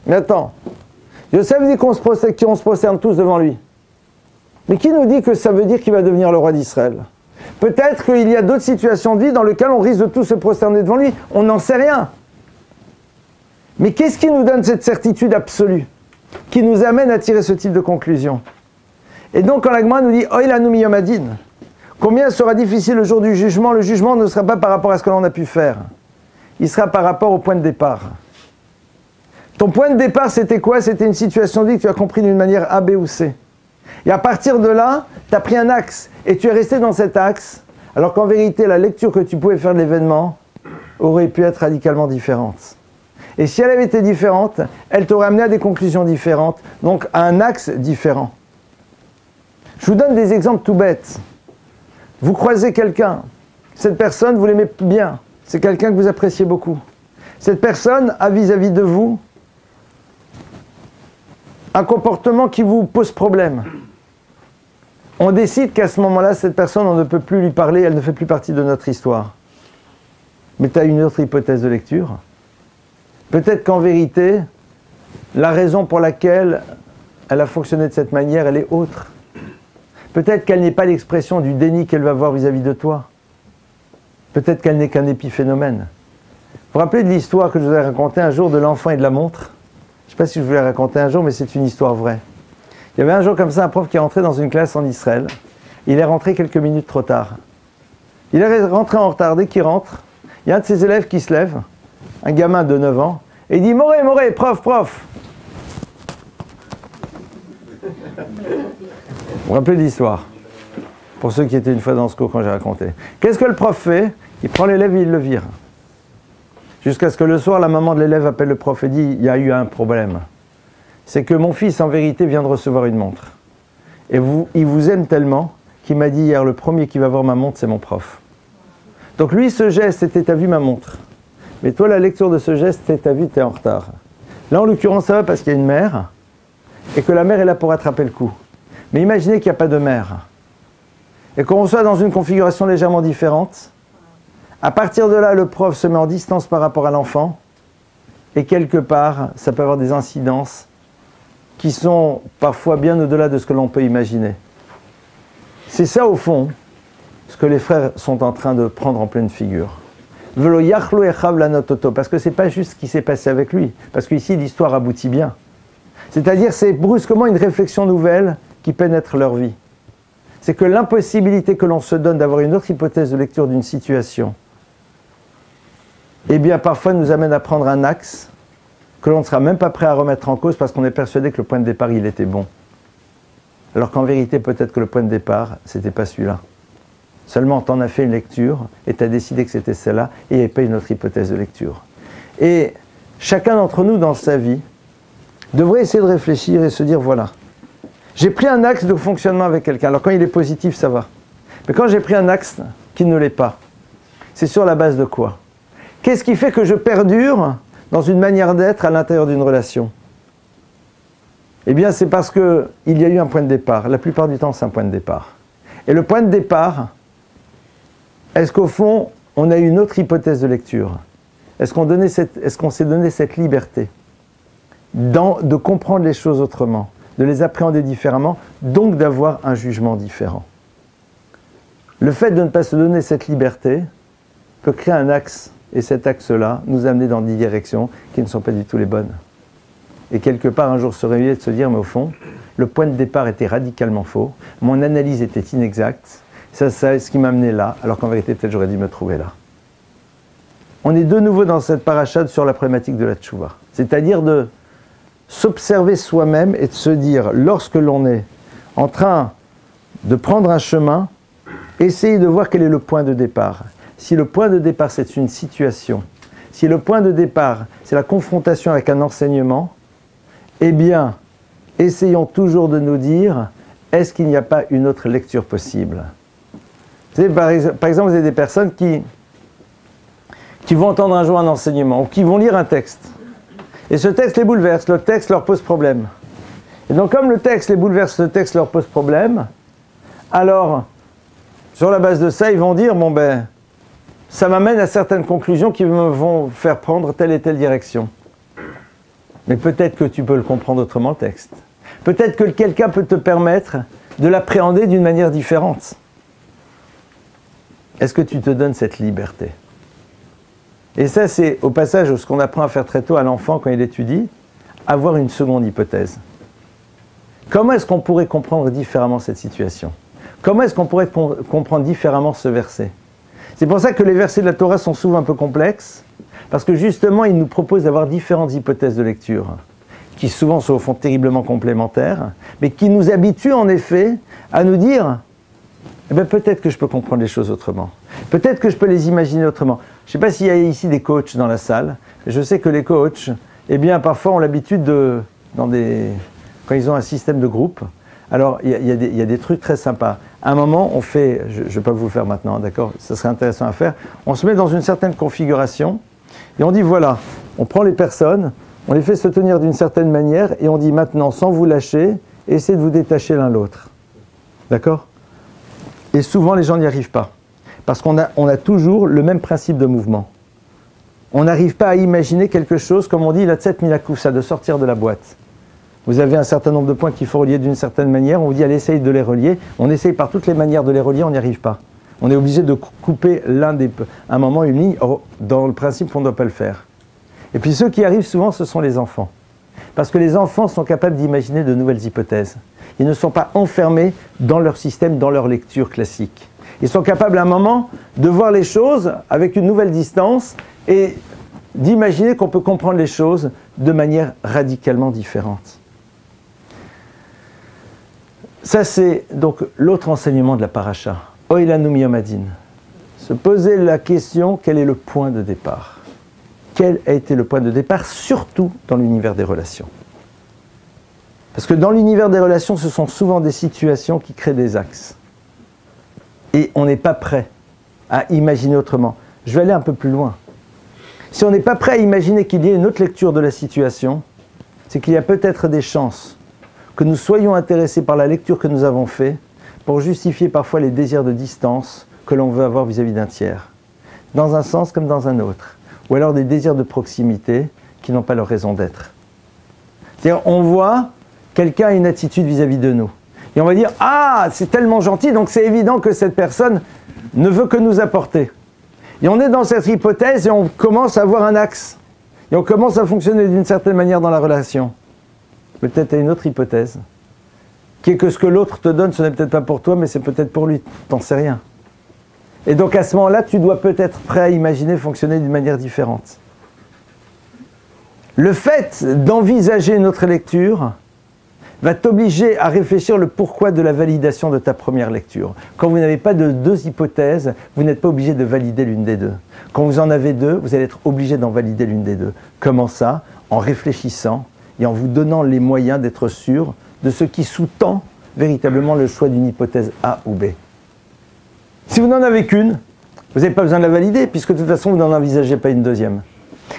mais attends, Joseph dit qu'on se prosterne tous devant lui. Mais qui nous dit que ça veut dire qu'il va devenir le roi d'Israël? Peut-être qu'il y a d'autres situations de vie dans lesquelles on risque de tous se prosterner devant lui. On n'en sait rien. Mais qu'est-ce qui nous donne cette certitude absolue, qui nous amène à tirer ce type de conclusion? Et donc quand la Gemara nous dit « Oïl anu miyom hadin », combien sera difficile le jour du jugement? Le jugement ne sera pas par rapport à ce que l'on a pu faire. Il sera par rapport au point de départ. Ton point de départ, c'était quoi? C'était une situation de vie que tu as compris d'une manière A, B ou C. Et à partir de là, tu as pris un axe, et tu es resté dans cet axe, alors qu'en vérité, la lecture que tu pouvais faire de l'événement aurait pu être radicalement différente. Et si elle avait été différente, elle t'aurait amené à des conclusions différentes, donc à un axe différent. Je vous donne des exemples tout bêtes. Vous croisez quelqu'un, cette personne, vous l'aimez bien, c'est quelqu'un que vous appréciez beaucoup. Cette personne a vis-à-vis de vous un comportement qui vous pose problème. On décide qu'à ce moment-là, cette personne, on ne peut plus lui parler, elle ne fait plus partie de notre histoire. Mais tu as une autre hypothèse de lecture. Peut-être qu'en vérité, la raison pour laquelle elle a fonctionné de cette manière, elle est autre. Peut-être qu'elle n'est pas l'expression du déni qu'elle va avoir vis-à-vis de toi. Peut-être qu'elle n'est qu'un épiphénomène. Vous vous rappelez de l'histoire que je vous ai racontée un jour de l'enfant et de la montre? Je ne sais pas si je vous l'ai raconté un jour, mais c'est une histoire vraie. Il y avait un jour comme ça un prof qui est rentré dans une classe en Israël. Il est rentré quelques minutes trop tard. Il est rentré en retard. Dès qu'il rentre, il y a un de ses élèves qui se lève, un gamin de 9 ans, et il dit « Moré, Moré, prof, prof !» Vous vous rappelez de l'histoire? Pour ceux qui étaient une fois dans ce cours quand j'ai raconté. Qu'est-ce que le prof fait? Il prend l'élève et il le vire. Jusqu'à ce que le soir, la maman de l'élève appelle le prof et dit « Il y a eu un problème. C'est que mon fils, en vérité, vient de recevoir une montre. Et il vous aime tellement qu'il m'a dit hier, le premier qui va voir ma montre, c'est mon prof. Donc lui, ce geste, c'était « T'as vu ma montre ?» Mais toi, la lecture de ce geste, c'est « T'as vu, t'es en retard. » Là, en l'occurrence, ça va parce qu'il y a une mère et que la mère est là pour attraper le coup. Mais imaginez qu'il n'y a pas de mère et qu'on soit dans une configuration légèrement différente. À partir de là, le prof se met en distance par rapport à l'enfant et quelque part, ça peut avoir des incidences qui sont parfois bien au-delà de ce que l'on peut imaginer. C'est ça, au fond, ce que les frères sont en train de prendre en pleine figure. Parce que ce n'est pas juste ce qui s'est passé avec lui, parce qu'ici, l'histoire aboutit bien. C'est-à-dire, c'est brusquement une réflexion nouvelle qui pénètre leur vie. C'est que l'impossibilité que l'on se donne d'avoir une autre hypothèse de lecture d'une situation, eh bien, parfois nous amène à prendre un axe que l'on ne sera même pas prêt à remettre en cause parce qu'on est persuadé que le point de départ, il était bon. Alors qu'en vérité, peut-être que le point de départ, c'était pas celui-là. Seulement, tu en as fait une lecture et tu as décidé que c'était celle-là et il n'y avait pas une autre hypothèse de lecture. Et chacun d'entre nous, dans sa vie, devrait essayer de réfléchir et se dire, voilà, j'ai pris un axe de fonctionnement avec quelqu'un. Alors quand il est positif, ça va. Mais quand j'ai pris un axe qui ne l'est pas, c'est sur la base de quoi? Qu'est-ce qui fait que je perdure dans une manière d'être à l'intérieur d'une relation? Eh bien, c'est parce qu'il y a eu un point de départ. La plupart du temps, c'est un point de départ. Et le point de départ, est-ce qu'au fond, on a une autre hypothèse de lecture? Est-ce qu'on s'est donné cette liberté de comprendre les choses autrement, de les appréhender différemment, donc d'avoir un jugement différent? Le fait de ne pas se donner cette liberté peut créer un axe, et cet axe-là nous amener dans des directions qui ne sont pas du tout les bonnes. Et quelque part, un jour se réveiller et de se dire, mais au fond, le point de départ était radicalement faux, mon analyse était inexacte, ça c'est ce qui m'a amené là, alors qu'en vérité, peut-être j'aurais dû me trouver là. On est de nouveau dans cette paracha sur la problématique de la tchouva. C'est-à-dire de s'observer soi-même et de se dire, lorsque l'on est en train de prendre un chemin, essayez de voir quel est le point de départ. Si le point de départ c'est une situation, si le point de départ c'est la confrontation avec un enseignement, eh bien, essayons toujours de nous dire, est-ce qu'il n'y a pas une autre lecture possible? Vous savez, par exemple, vous avez des personnes qui vont entendre un jour un enseignement, ou qui vont lire un texte. Et ce texte les bouleverse, le texte leur pose problème. Et donc comme le texte les bouleverse, le texte leur pose problème, alors, sur la base de ça, ils vont dire, bon ben, ça m'amène à certaines conclusions qui me vont faire prendre telle et telle direction. Mais peut-être que tu peux le comprendre autrement, le texte. Peut-être que quelqu'un peut te permettre de l'appréhender d'une manière différente. Est-ce que tu te donnes cette liberté? Et ça, c'est au passage ce qu'on apprend à faire très tôt à l'enfant quand il étudie, avoir une seconde hypothèse. Comment est-ce qu'on pourrait comprendre différemment cette situation? Comment est-ce qu'on pourrait comprendre différemment ce verset? C'est pour ça que les versets de la Torah sont souvent un peu complexes, parce que justement, ils nous proposent d'avoir différentes hypothèses de lecture, qui souvent sont au fond terriblement complémentaires, mais qui nous habituent en effet à nous dire, eh bien, peut-être que je peux comprendre les choses autrement. Peut-être que je peux les imaginer autrement. Je ne sais pas s'il y a ici des coachs dans la salle, mais je sais que les coachs, eh bien, parfois ont l'habitude quand ils ont un système de groupe, alors il y a des trucs très sympas. À un moment, on fait, je ne vais pas vous le faire maintenant, d'accord, ça serait intéressant à faire, on se met dans une certaine configuration, et on dit voilà, on prend les personnes, on les fait se tenir d'une certaine manière, et on dit maintenant, sans vous lâcher, essayez de vous détacher l'un l'autre. D'accord? Et souvent, les gens n'y arrivent pas. Parce qu'on a toujours le même principe de mouvement. On n'arrive pas à imaginer quelque chose, comme on dit, la tset milakoussa, de sortir de la boîte. Vous avez un certain nombre de points qu'il faut relier d'une certaine manière, on vous dit, allez, essaye de les relier. On essaye par toutes les manières de les relier, on n'y arrive pas. On est obligé de couper un moment, une ligne. Or, dans le principe, on ne doit pas le faire. Et puis ceux qui arrivent souvent, ce sont les enfants. Parce que les enfants sont capables d'imaginer de nouvelles hypothèses. Ils ne sont pas enfermés dans leur système, dans leur lecture classique. Ils sont capables à un moment de voir les choses avec une nouvelle distance et d'imaginer qu'on peut comprendre les choses de manière radicalement différente. Ça, c'est donc l'autre enseignement de la paracha. Oilanu miyamadin. Se poser la question, quel est le point de départ? Quel a été le point de départ, surtout dans l'univers des relations? Parce que dans l'univers des relations, ce sont souvent des situations qui créent des axes. Et on n'est pas prêt à imaginer autrement. Je vais aller un peu plus loin. Si on n'est pas prêt à imaginer qu'il y ait une autre lecture de la situation, c'est qu'il y a peut-être des chances que nous soyons intéressés par la lecture que nous avons faite pour justifier parfois les désirs de distance que l'on veut avoir vis-à-vis d'un tiers, dans un sens comme dans un autre, ou alors des désirs de proximité qui n'ont pas leur raison d'être. C'est-à-dire, on voit quelqu'un a une attitude vis-à-vis de nous, et on va dire « Ah, c'est tellement gentil, donc c'est évident que cette personne ne veut que nous apporter. » Et on est dans cette hypothèse et on commence à avoir un axe, et on commence à fonctionner d'une certaine manière dans la relation. Peut-être à une autre hypothèse, qui est que ce que l'autre te donne, ce n'est peut-être pas pour toi, mais c'est peut-être pour lui, t'en sais rien. Et donc à ce moment-là, tu dois peut-être prêt à imaginer fonctionner d'une manière différente. Le fait d'envisager une autre lecture va t'obliger à réfléchir le pourquoi de la validation de ta première lecture. Quand vous n'avez pas de deux hypothèses, vous n'êtes pas obligé de valider l'une des deux. Quand vous en avez deux, vous allez être obligé d'en valider l'une des deux. Comment ça? En réfléchissant et en vous donnant les moyens d'être sûr de ce qui sous-tend véritablement le choix d'une hypothèse A ou B. Si vous n'en avez qu'une, vous n'avez pas besoin de la valider, puisque de toute façon, vous n'en envisagez pas une deuxième.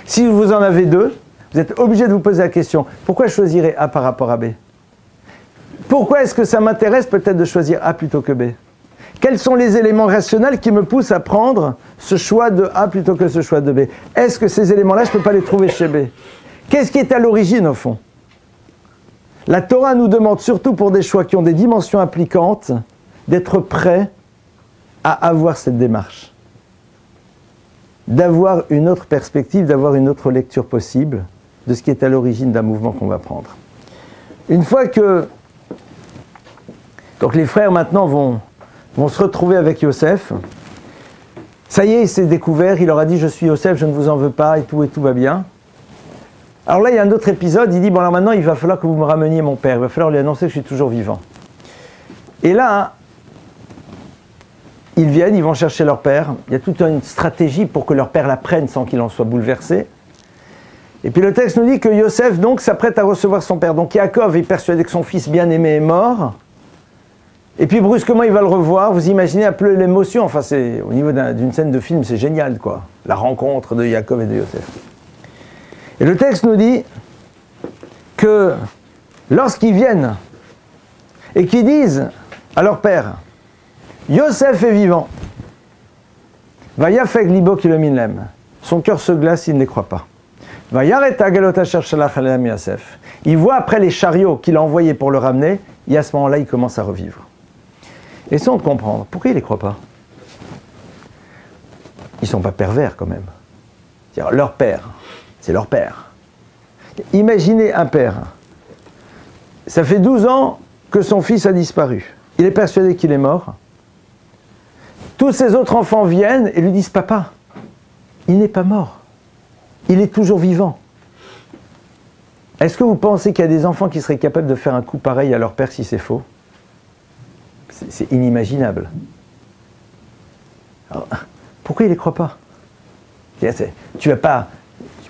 Si vous en avez deux, vous êtes obligé de vous poser la question, pourquoi je choisirais A par rapport à B? Pourquoi est-ce que ça m'intéresse peut-être de choisir A plutôt que B? Quels sont les éléments rationnels qui me poussent à prendre ce choix de A plutôt que ce choix de B? Est-ce que ces éléments-là, je ne peux pas les trouver chez B? Qu'est-ce qui est à l'origine, au fond? La Torah nous demande, surtout pour des choix qui ont des dimensions impliquantes, d'être prêt à avoir cette démarche. D'avoir une autre perspective, d'avoir une autre lecture possible de ce qui est à l'origine d'un mouvement qu'on va prendre. Une fois que... Donc les frères maintenant vont se retrouver avec Yosef. Ça y est, il s'est découvert, il leur a dit « Je suis Yosef, je ne vous en veux pas » et tout va bien. Alors là, il y a un autre épisode, il dit « Bon alors maintenant, il va falloir que vous me rameniez mon père, il va falloir lui annoncer que je suis toujours vivant. » Et là, ils viennent, ils vont chercher leur père. Il y a toute une stratégie pour que leur père la prenne sans qu'il en soit bouleversé. Et puis le texte nous dit que Yosef donc s'apprête à recevoir son père. Donc Yaakov est persuadé que son fils bien-aimé est mort. Et puis brusquement il va le revoir. Vous imaginez un peu l'émotion. Enfin c'est au niveau d'une scène de film, c'est génial quoi. La rencontre de Yaakov et de Yosef. Et le texte nous dit que lorsqu'ils viennent et qu'ils disent à leur père, Yosef est vivant. Vayafek libo kilomilem. Son cœur se glace, il ne les croit pas. Il voit après les chariots qu'il a envoyés pour le ramener, et à ce moment-là, il commence à revivre. Essayons de comprendre, pourquoi il ne les croit pas? Ils ne sont pas pervers quand même. C'est-à-dire, leur père, c'est leur père. Imaginez un père. Ça fait 12 ans que son fils a disparu. Il est persuadé qu'il est mort. Tous ses autres enfants viennent et lui disent « Papa, il n'est pas mort. Il est toujours vivant. » Est-ce que vous pensez qu'il y a des enfants qui seraient capables de faire un coup pareil à leur père si c'est faux? C'est inimaginable. Alors, pourquoi il ne les croit pas? Tu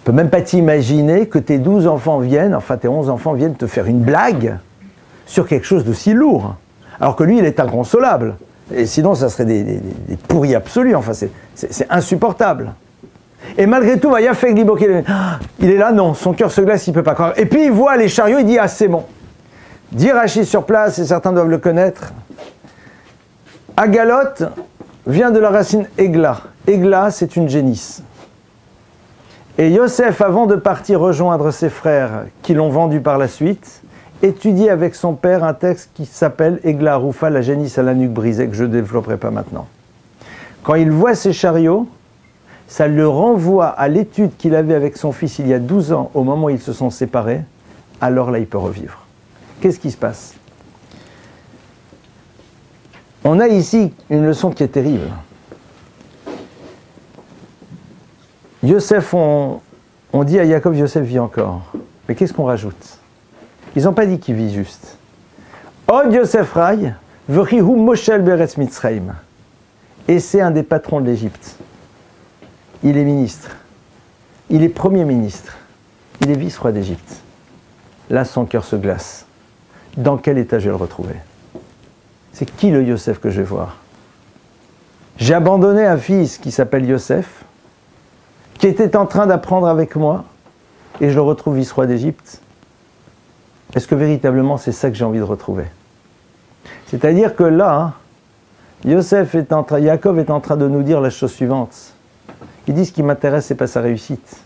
peux même pas t'imaginer que tes 12 enfants viennent, enfin tes 11 enfants viennent te faire une blague sur quelque chose d'aussi lourd. Alors que lui, il est inconsolable. Et sinon, ça serait des pourris absolus. Enfin, c'est insupportable. Et malgré tout, il est là, non, son cœur se glace, il ne peut pas croire. Et puis il voit les chariots, il dit, ah c'est bon. Dit Rachid sur place, et certains doivent le connaître, Agalot vient de la racine Egla. Egla, c'est une génisse. Et Yosef, avant de partir rejoindre ses frères qui l'ont vendu par la suite, étudie avec son père un texte qui s'appelle Egla Roufa, la génisse à la nuque brisée, que je ne développerai pas maintenant. Quand il voit ces chariots, ça le renvoie à l'étude qu'il avait avec son fils il y a 12 ans, au moment où ils se sont séparés, alors là il peut revivre. Qu'est-ce qui se passe? On a ici une leçon qui est terrible. Yosef, on dit à Yaakov, Yosef vit encore. Mais qu'est-ce qu'on rajoute? Ils n'ont pas dit qu'il vit juste. Od Yosef Rai, v'rihu Moshel Beretz Mitzrayim. Et c'est un des patrons de l'Égypte. Il est ministre. Il est premier ministre. Il est vice-roi d'Égypte. Là, son cœur se glace. Dans quel état je vais le retrouver? C'est qui le Yosef que je vais voir? J'ai abandonné un fils qui s'appelle Yosef, qui était en train d'apprendre avec moi, et je le retrouve vice-roi d'Égypte. Est-ce que véritablement c'est ça que j'ai envie de retrouver? C'est-à-dire que là, Yaakov est en train de nous dire la chose suivante. Il dit ce qui m'intéresse, c'est pas sa réussite.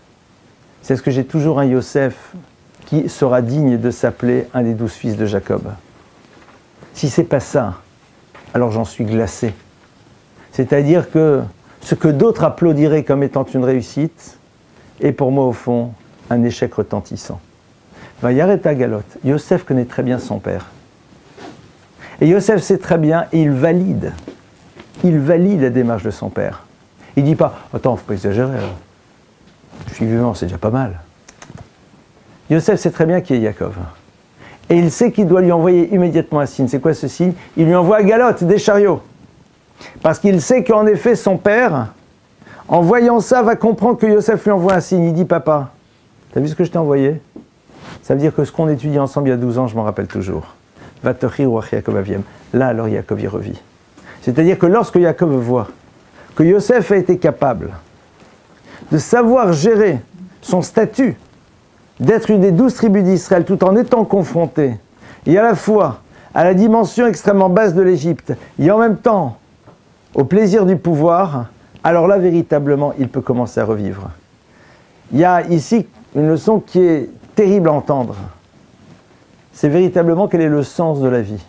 C'est ce que j'ai toujours un Yosef qui sera digne de s'appeler un des 12 fils de Jacob. Si c'est pas ça, alors j'en suis glacé. C'est-à-dire que ce que d'autres applaudiraient comme étant une réussite est pour moi au fond un échec retentissant. Vayaret Agalot, Yosef connaît très bien son père. Et Yosef sait très bien et il valide la démarche de son père. Il ne dit pas « Attends, il ne faut pas exagérer, je suis vivant, c'est déjà pas mal ». Yosef sait très bien qui est Yaakov. Et il sait qu'il doit lui envoyer immédiatement un signe. C'est quoi ce signe? Il lui envoie Agalot, des chariots. Parce qu'il sait qu'en effet, son père, en voyant ça, va comprendre que Yosef lui envoie un signe. Il dit « Papa, t'as vu ce que je t'ai envoyé ?» Ça veut dire que ce qu'on étudie ensemble il y a 12 ans, je m'en rappelle toujours. Vatochi Ruach Yaakov Aviem. Là, alors Yaakov y revit. C'est-à-dire que lorsque Yaakov voit que Yosef a été capable de savoir gérer son statut, d'être une des 12 tribus d'Israël, tout en étant confronté, et à la fois à la dimension extrêmement basse de l'Égypte, et en même temps au plaisir du pouvoir, alors là, véritablement, il peut commencer à revivre. Il y a ici une leçon qui est terrible à entendre. C'est véritablement quel est le sens de la vie.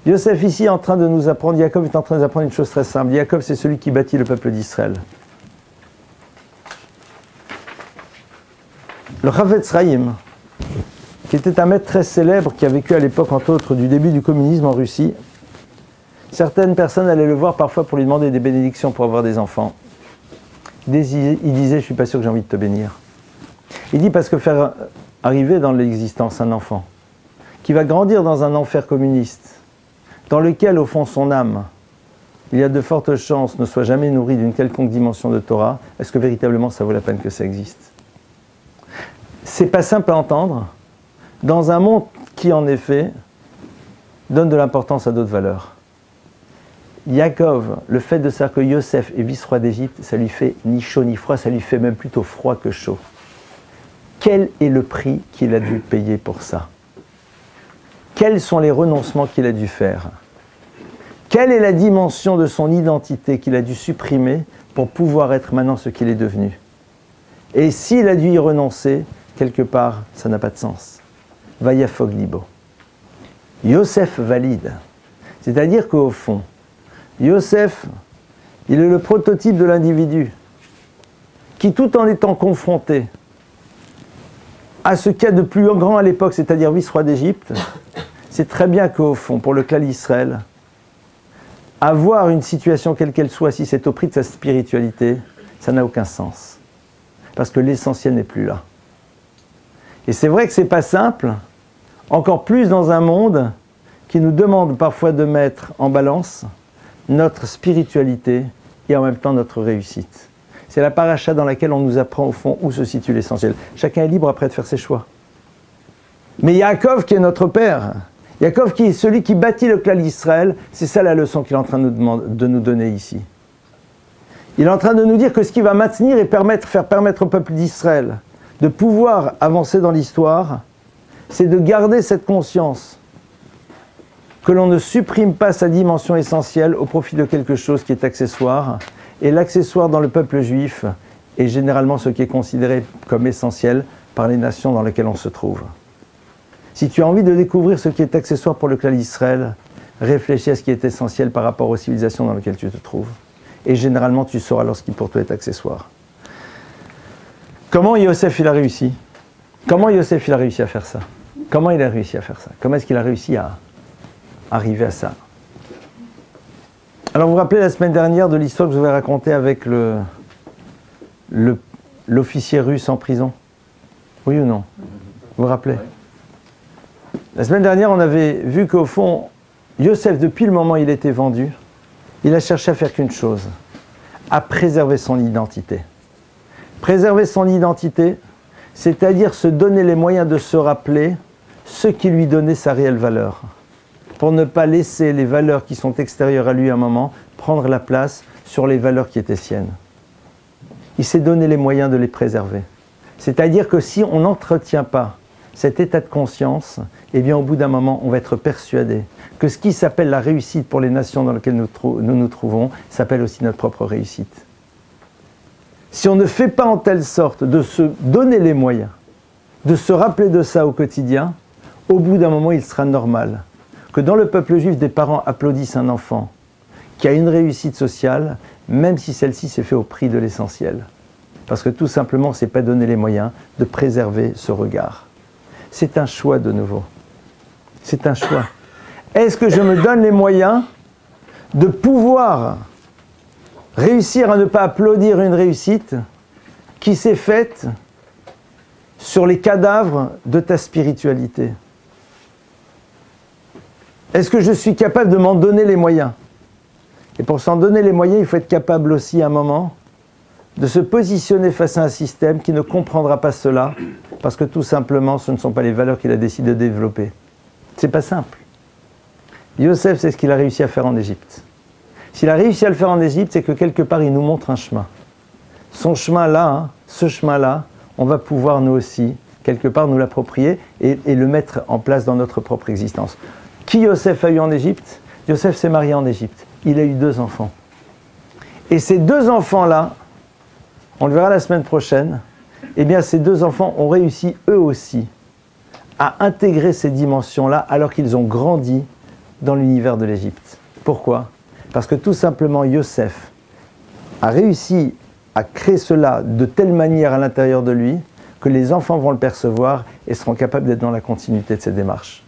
Yosef ici est en train de nous apprendre, Jacob est en train de nous apprendre une chose très simple. Jacob, c'est celui qui bâtit le peuple d'Israël. Le Chavetz Chaim, qui était un maître très célèbre, qui a vécu à l'époque, entre autres, du début du communisme en Russie, certaines personnes allaient le voir parfois pour lui demander des bénédictions pour avoir des enfants. Il disait, je ne suis pas sûr que j'ai envie de te bénir. Il dit parce que faire arriver dans l'existence un enfant qui va grandir dans un enfer communiste, dans lequel, au fond, son âme, il y a de fortes chances, ne soit jamais nourrie d'une quelconque dimension de Torah, est-ce que véritablement ça vaut la peine que ça existe? C'est pas simple à entendre, dans un monde qui, en effet, donne de l'importance à d'autres valeurs. Yaakov, le fait de savoir que Yosef est vice-roi d'Égypte, ça lui fait ni chaud ni froid, ça lui fait même plutôt froid que chaud. Quel est le prix qu'il a dû payer pour ça? Quels sont les renoncements qu'il a dû faire? Quelle est la dimension de son identité qu'il a dû supprimer pour pouvoir être maintenant ce qu'il est devenu? Et s'il a dû y renoncer, quelque part, ça n'a pas de sens. Vayafog libo. Yosef valide. C'est-à-dire qu'au fond, Yosef, il est le prototype de l'individu qui, tout en étant confronté à ce qu'il y a de plus grand à l'époque, c'est-à-dire vice-roi d'Égypte, c'est très bien qu'au fond, pour le clan d'Israël, avoir une situation quelle qu'elle soit, si c'est au prix de sa spiritualité, ça n'a aucun sens. Parce que l'essentiel n'est plus là. Et c'est vrai que c'est pas simple, encore plus dans un monde qui nous demande parfois de mettre en balance notre spiritualité et en même temps notre réussite. C'est la paracha dans laquelle on nous apprend au fond où se situe l'essentiel. Chacun est libre après de faire ses choix. Mais Yaakov qui est notre père, Yaakov qui est celui qui bâtit le clan d'Israël, c'est ça la leçon qu'il est en train de nous donner ici. Il est en train de nous dire que ce qui va maintenir et faire permettre au peuple d'Israël de pouvoir avancer dans l'histoire, c'est de garder cette conscience que l'on ne supprime pas sa dimension essentielle au profit de quelque chose qui est accessoire. Et l'accessoire dans le peuple juif est généralement ce qui est considéré comme essentiel par les nations dans lesquelles on se trouve. Si tu as envie de découvrir ce qui est accessoire pour le clan d'Israël, réfléchis à ce qui est essentiel par rapport aux civilisations dans lesquelles tu te trouves. Et généralement, tu sauras alors ce qui pour toi est accessoire. Comment Yosef il a réussi? Comment Yosef il a réussi à faire ça? Comment il a réussi à faire ça? Comment est-ce qu'il a réussi à arriver à ça? Alors vous vous rappelez la semaine dernière de l'histoire que je vous ai racontée avec l'officier russe en prison? Oui ou non? Vous vous rappelez? La semaine dernière, on avait vu qu'au fond, Yosef, depuis le moment où il était vendu, il a cherché à faire qu'une chose, à préserver son identité. Préserver son identité, c'est-à-dire se donner les moyens de se rappeler ce qui lui donnait sa réelle valeur, pour ne pas laisser les valeurs qui sont extérieures à lui à un moment prendre la place sur les valeurs qui étaient siennes. Il s'est donné les moyens de les préserver. C'est-à-dire que si on n'entretient pas cet état de conscience, eh bien au bout d'un moment, on va être persuadé que ce qui s'appelle la réussite pour les nations dans lesquelles nous nous trouvons, s'appelle aussi notre propre réussite. Si on ne fait pas en telle sorte de se donner les moyens, de se rappeler de ça au quotidien, au bout d'un moment, il sera normal que dans le peuple juif, des parents applaudissent un enfant qui a une réussite sociale, même si celle-ci s'est faite au prix de l'essentiel. Parce que tout simplement, ce n'est pas donner les moyens de préserver ce regard. C'est un choix de nouveau. C'est un choix. Est-ce que je me donne les moyens de pouvoir réussir à ne pas applaudir une réussite qui s'est faite sur les cadavres de ta spiritualité? Est-ce que je suis capable de m'en donner les moyens? Et pour s'en donner les moyens, il faut être capable aussi à un moment de se positionner face à un système qui ne comprendra pas cela, parce que tout simplement, ce ne sont pas les valeurs qu'il a décidé de développer. C'est pas simple. Yosef, c'est ce qu'il a réussi à faire en Égypte. S'il a réussi à le faire en Égypte, c'est que quelque part, il nous montre un chemin. Son chemin-là, ce chemin-là, on va pouvoir nous aussi, quelque part, nous l'approprier et le mettre en place dans notre propre existence. Qui Yosef a eu en Égypte? Yosef s'est marié en Égypte. il a eu 2 enfants. Et ces 2 enfants-là, on le verra la semaine prochaine, eh bien ces 2 enfants ont réussi eux aussi à intégrer ces dimensions-là alors qu'ils ont grandi dans l'univers de l'Égypte. Pourquoi? Parce que tout simplement Yosef a réussi à créer cela de telle manière à l'intérieur de lui que les enfants vont le percevoir et seront capables d'être dans la continuité de cette démarche.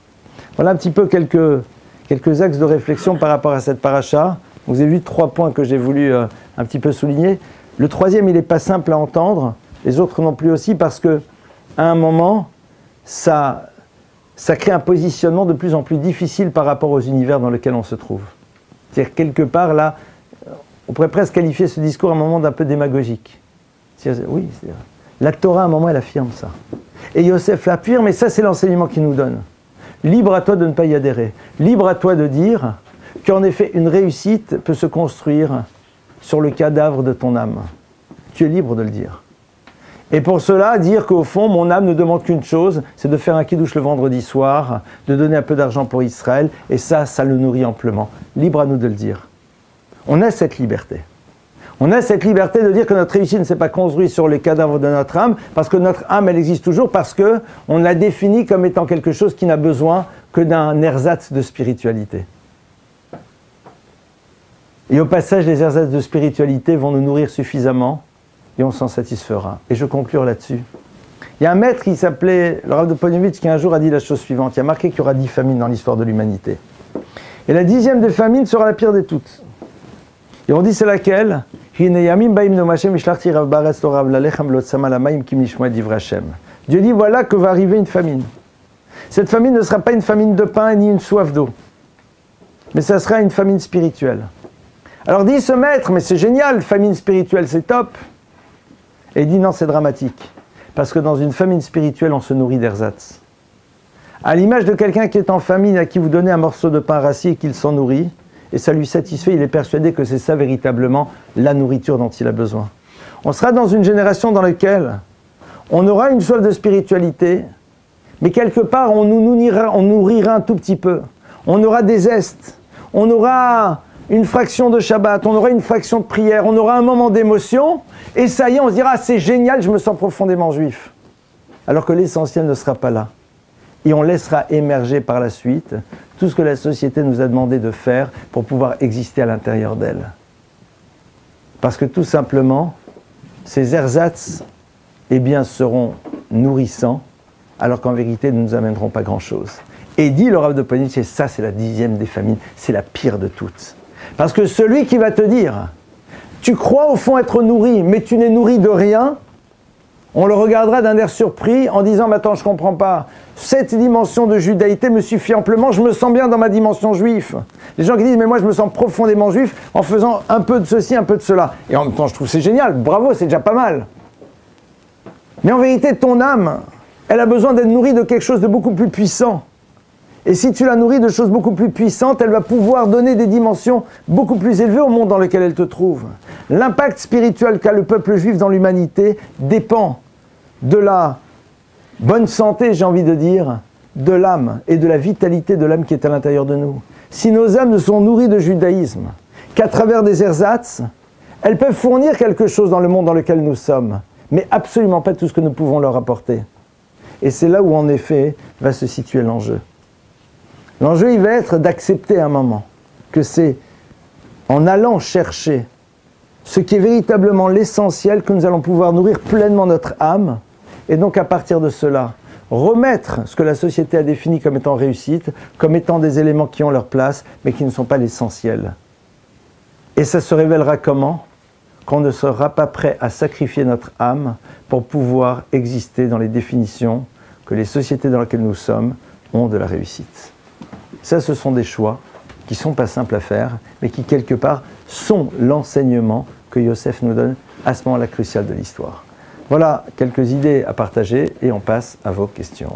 Voilà un petit peu quelques axes de réflexion par rapport à cette paracha. Vous avez vu 3 points que j'ai voulu un petit peu souligner. Le 3e, il n'est pas simple à entendre, les autres non plus aussi, parce que à un moment, ça crée un positionnement de plus en plus difficile par rapport aux univers dans lesquels on se trouve. C'est-à-dire quelque part, là, on pourrait presque qualifier ce discours à un moment d'un peu démagogique. Oui, la Torah, à un moment, elle affirme ça. Et Yosef l'affirme, et ça, c'est l'enseignement qu'il nous donne. Libre à toi de ne pas y adhérer. Libre à toi de dire qu'en effet, une réussite peut se construire sur le cadavre de ton âme. Tu es libre de le dire. Et pour cela, dire qu'au fond, mon âme ne demande qu'une chose, c'est de faire un kidouche le vendredi soir, de donner un peu d'argent pour Israël, et ça le nourrit amplement. Libre à nous de le dire. On a cette liberté. On a cette liberté de dire que notre réussite ne s'est pas construite sur les cadavres de notre âme, parce que notre âme, elle existe toujours, parce qu'on la définit comme étant quelque chose qui n'a besoin que d'un ersatz de spiritualité. Et au passage, les ersatz de spiritualité vont nous nourrir suffisamment, et on s'en satisfera. Et je conclure là-dessus. Il y a un maître qui s'appelait le Rav de Ponevezh qui un jour a dit la chose suivante. Il y a marqué qu'il y aura 10 famines dans l'histoire de l'humanité. Et la 10e des famines sera la pire des toutes. Et on dit c'est laquelle? Dieu dit voilà que va arriver une famine. Cette famine ne sera pas une famine de pain ni une soif d'eau, mais ça sera une famine spirituelle. Alors dit ce maître, mais c'est génial, famine spirituelle c'est top. Et il dit non, c'est dramatique. Parce que dans une famine spirituelle, on se nourrit d'ersatz. À l'image de quelqu'un qui est en famine, à qui vous donnez un morceau de pain rassis et qu'il s'en nourrit, et ça lui satisfait, il est persuadé que c'est ça véritablement la nourriture dont il a besoin. On sera dans une génération dans laquelle on aura une soif de spiritualité, mais quelque part on nourrira un tout petit peu. On aura des zestes, on aura une fraction de Shabbat, on aura une fraction de prière, on aura un moment d'émotion, et ça y est, on se dira, ah, c'est génial, je me sens profondément juif. Alors que l'essentiel ne sera pas là. Et on laissera émerger par la suite tout ce que la société nous a demandé de faire pour pouvoir exister à l'intérieur d'elle. Parce que tout simplement, ces ersatz, eh bien, seront nourrissants, alors qu'en vérité, ne nous amèneront pas grand-chose. Et dit le Rav de Ponevezh, et ça c'est la 10e des famines, c'est la pire de toutes. Parce que celui qui va te dire, tu crois au fond être nourri, mais tu n'es nourri de rien, on le regardera d'un air surpris en disant, mais attends, je ne comprends pas, cette dimension de judaïté me suffit amplement, je me sens bien dans ma dimension juive. Les gens qui disent, mais moi je me sens profondément juif en faisant un peu de ceci, un peu de cela. Et en même temps, je trouve c'est génial, bravo, c'est déjà pas mal. Mais en vérité, ton âme, elle a besoin d'être nourrie de quelque chose de beaucoup plus puissant. Et si tu la nourris de choses beaucoup plus puissantes, elle va pouvoir donner des dimensions beaucoup plus élevées au monde dans lequel elle te trouve. L'impact spirituel qu'a le peuple juif dans l'humanité dépend de la bonne santé, j'ai envie de dire, de l'âme et de la vitalité de l'âme qui est à l'intérieur de nous. Si nos âmes ne sont nourries de judaïsme qu'à travers des ersatz, elles peuvent fournir quelque chose dans le monde dans lequel nous sommes, mais absolument pas tout ce que nous pouvons leur apporter. Et c'est là où, en effet, va se situer l'enjeu. L'enjeu, il va être d'accepter à un moment que c'est en allant chercher ce qui est véritablement l'essentiel que nous allons pouvoir nourrir pleinement notre âme, et donc à partir de cela, remettre ce que la société a défini comme étant réussite, comme étant des éléments qui ont leur place, mais qui ne sont pas l'essentiel. Et ça se révélera comment? Qu'on ne sera pas prêt à sacrifier notre âme pour pouvoir exister dans les définitions que les sociétés dans lesquelles nous sommes ont de la réussite. Ça, ce sont des choix qui ne sont pas simples à faire, mais qui, quelque part, sont l'enseignement que Yosef nous donne à ce moment-là crucial de l'histoire. Voilà quelques idées à partager et on passe à vos questions.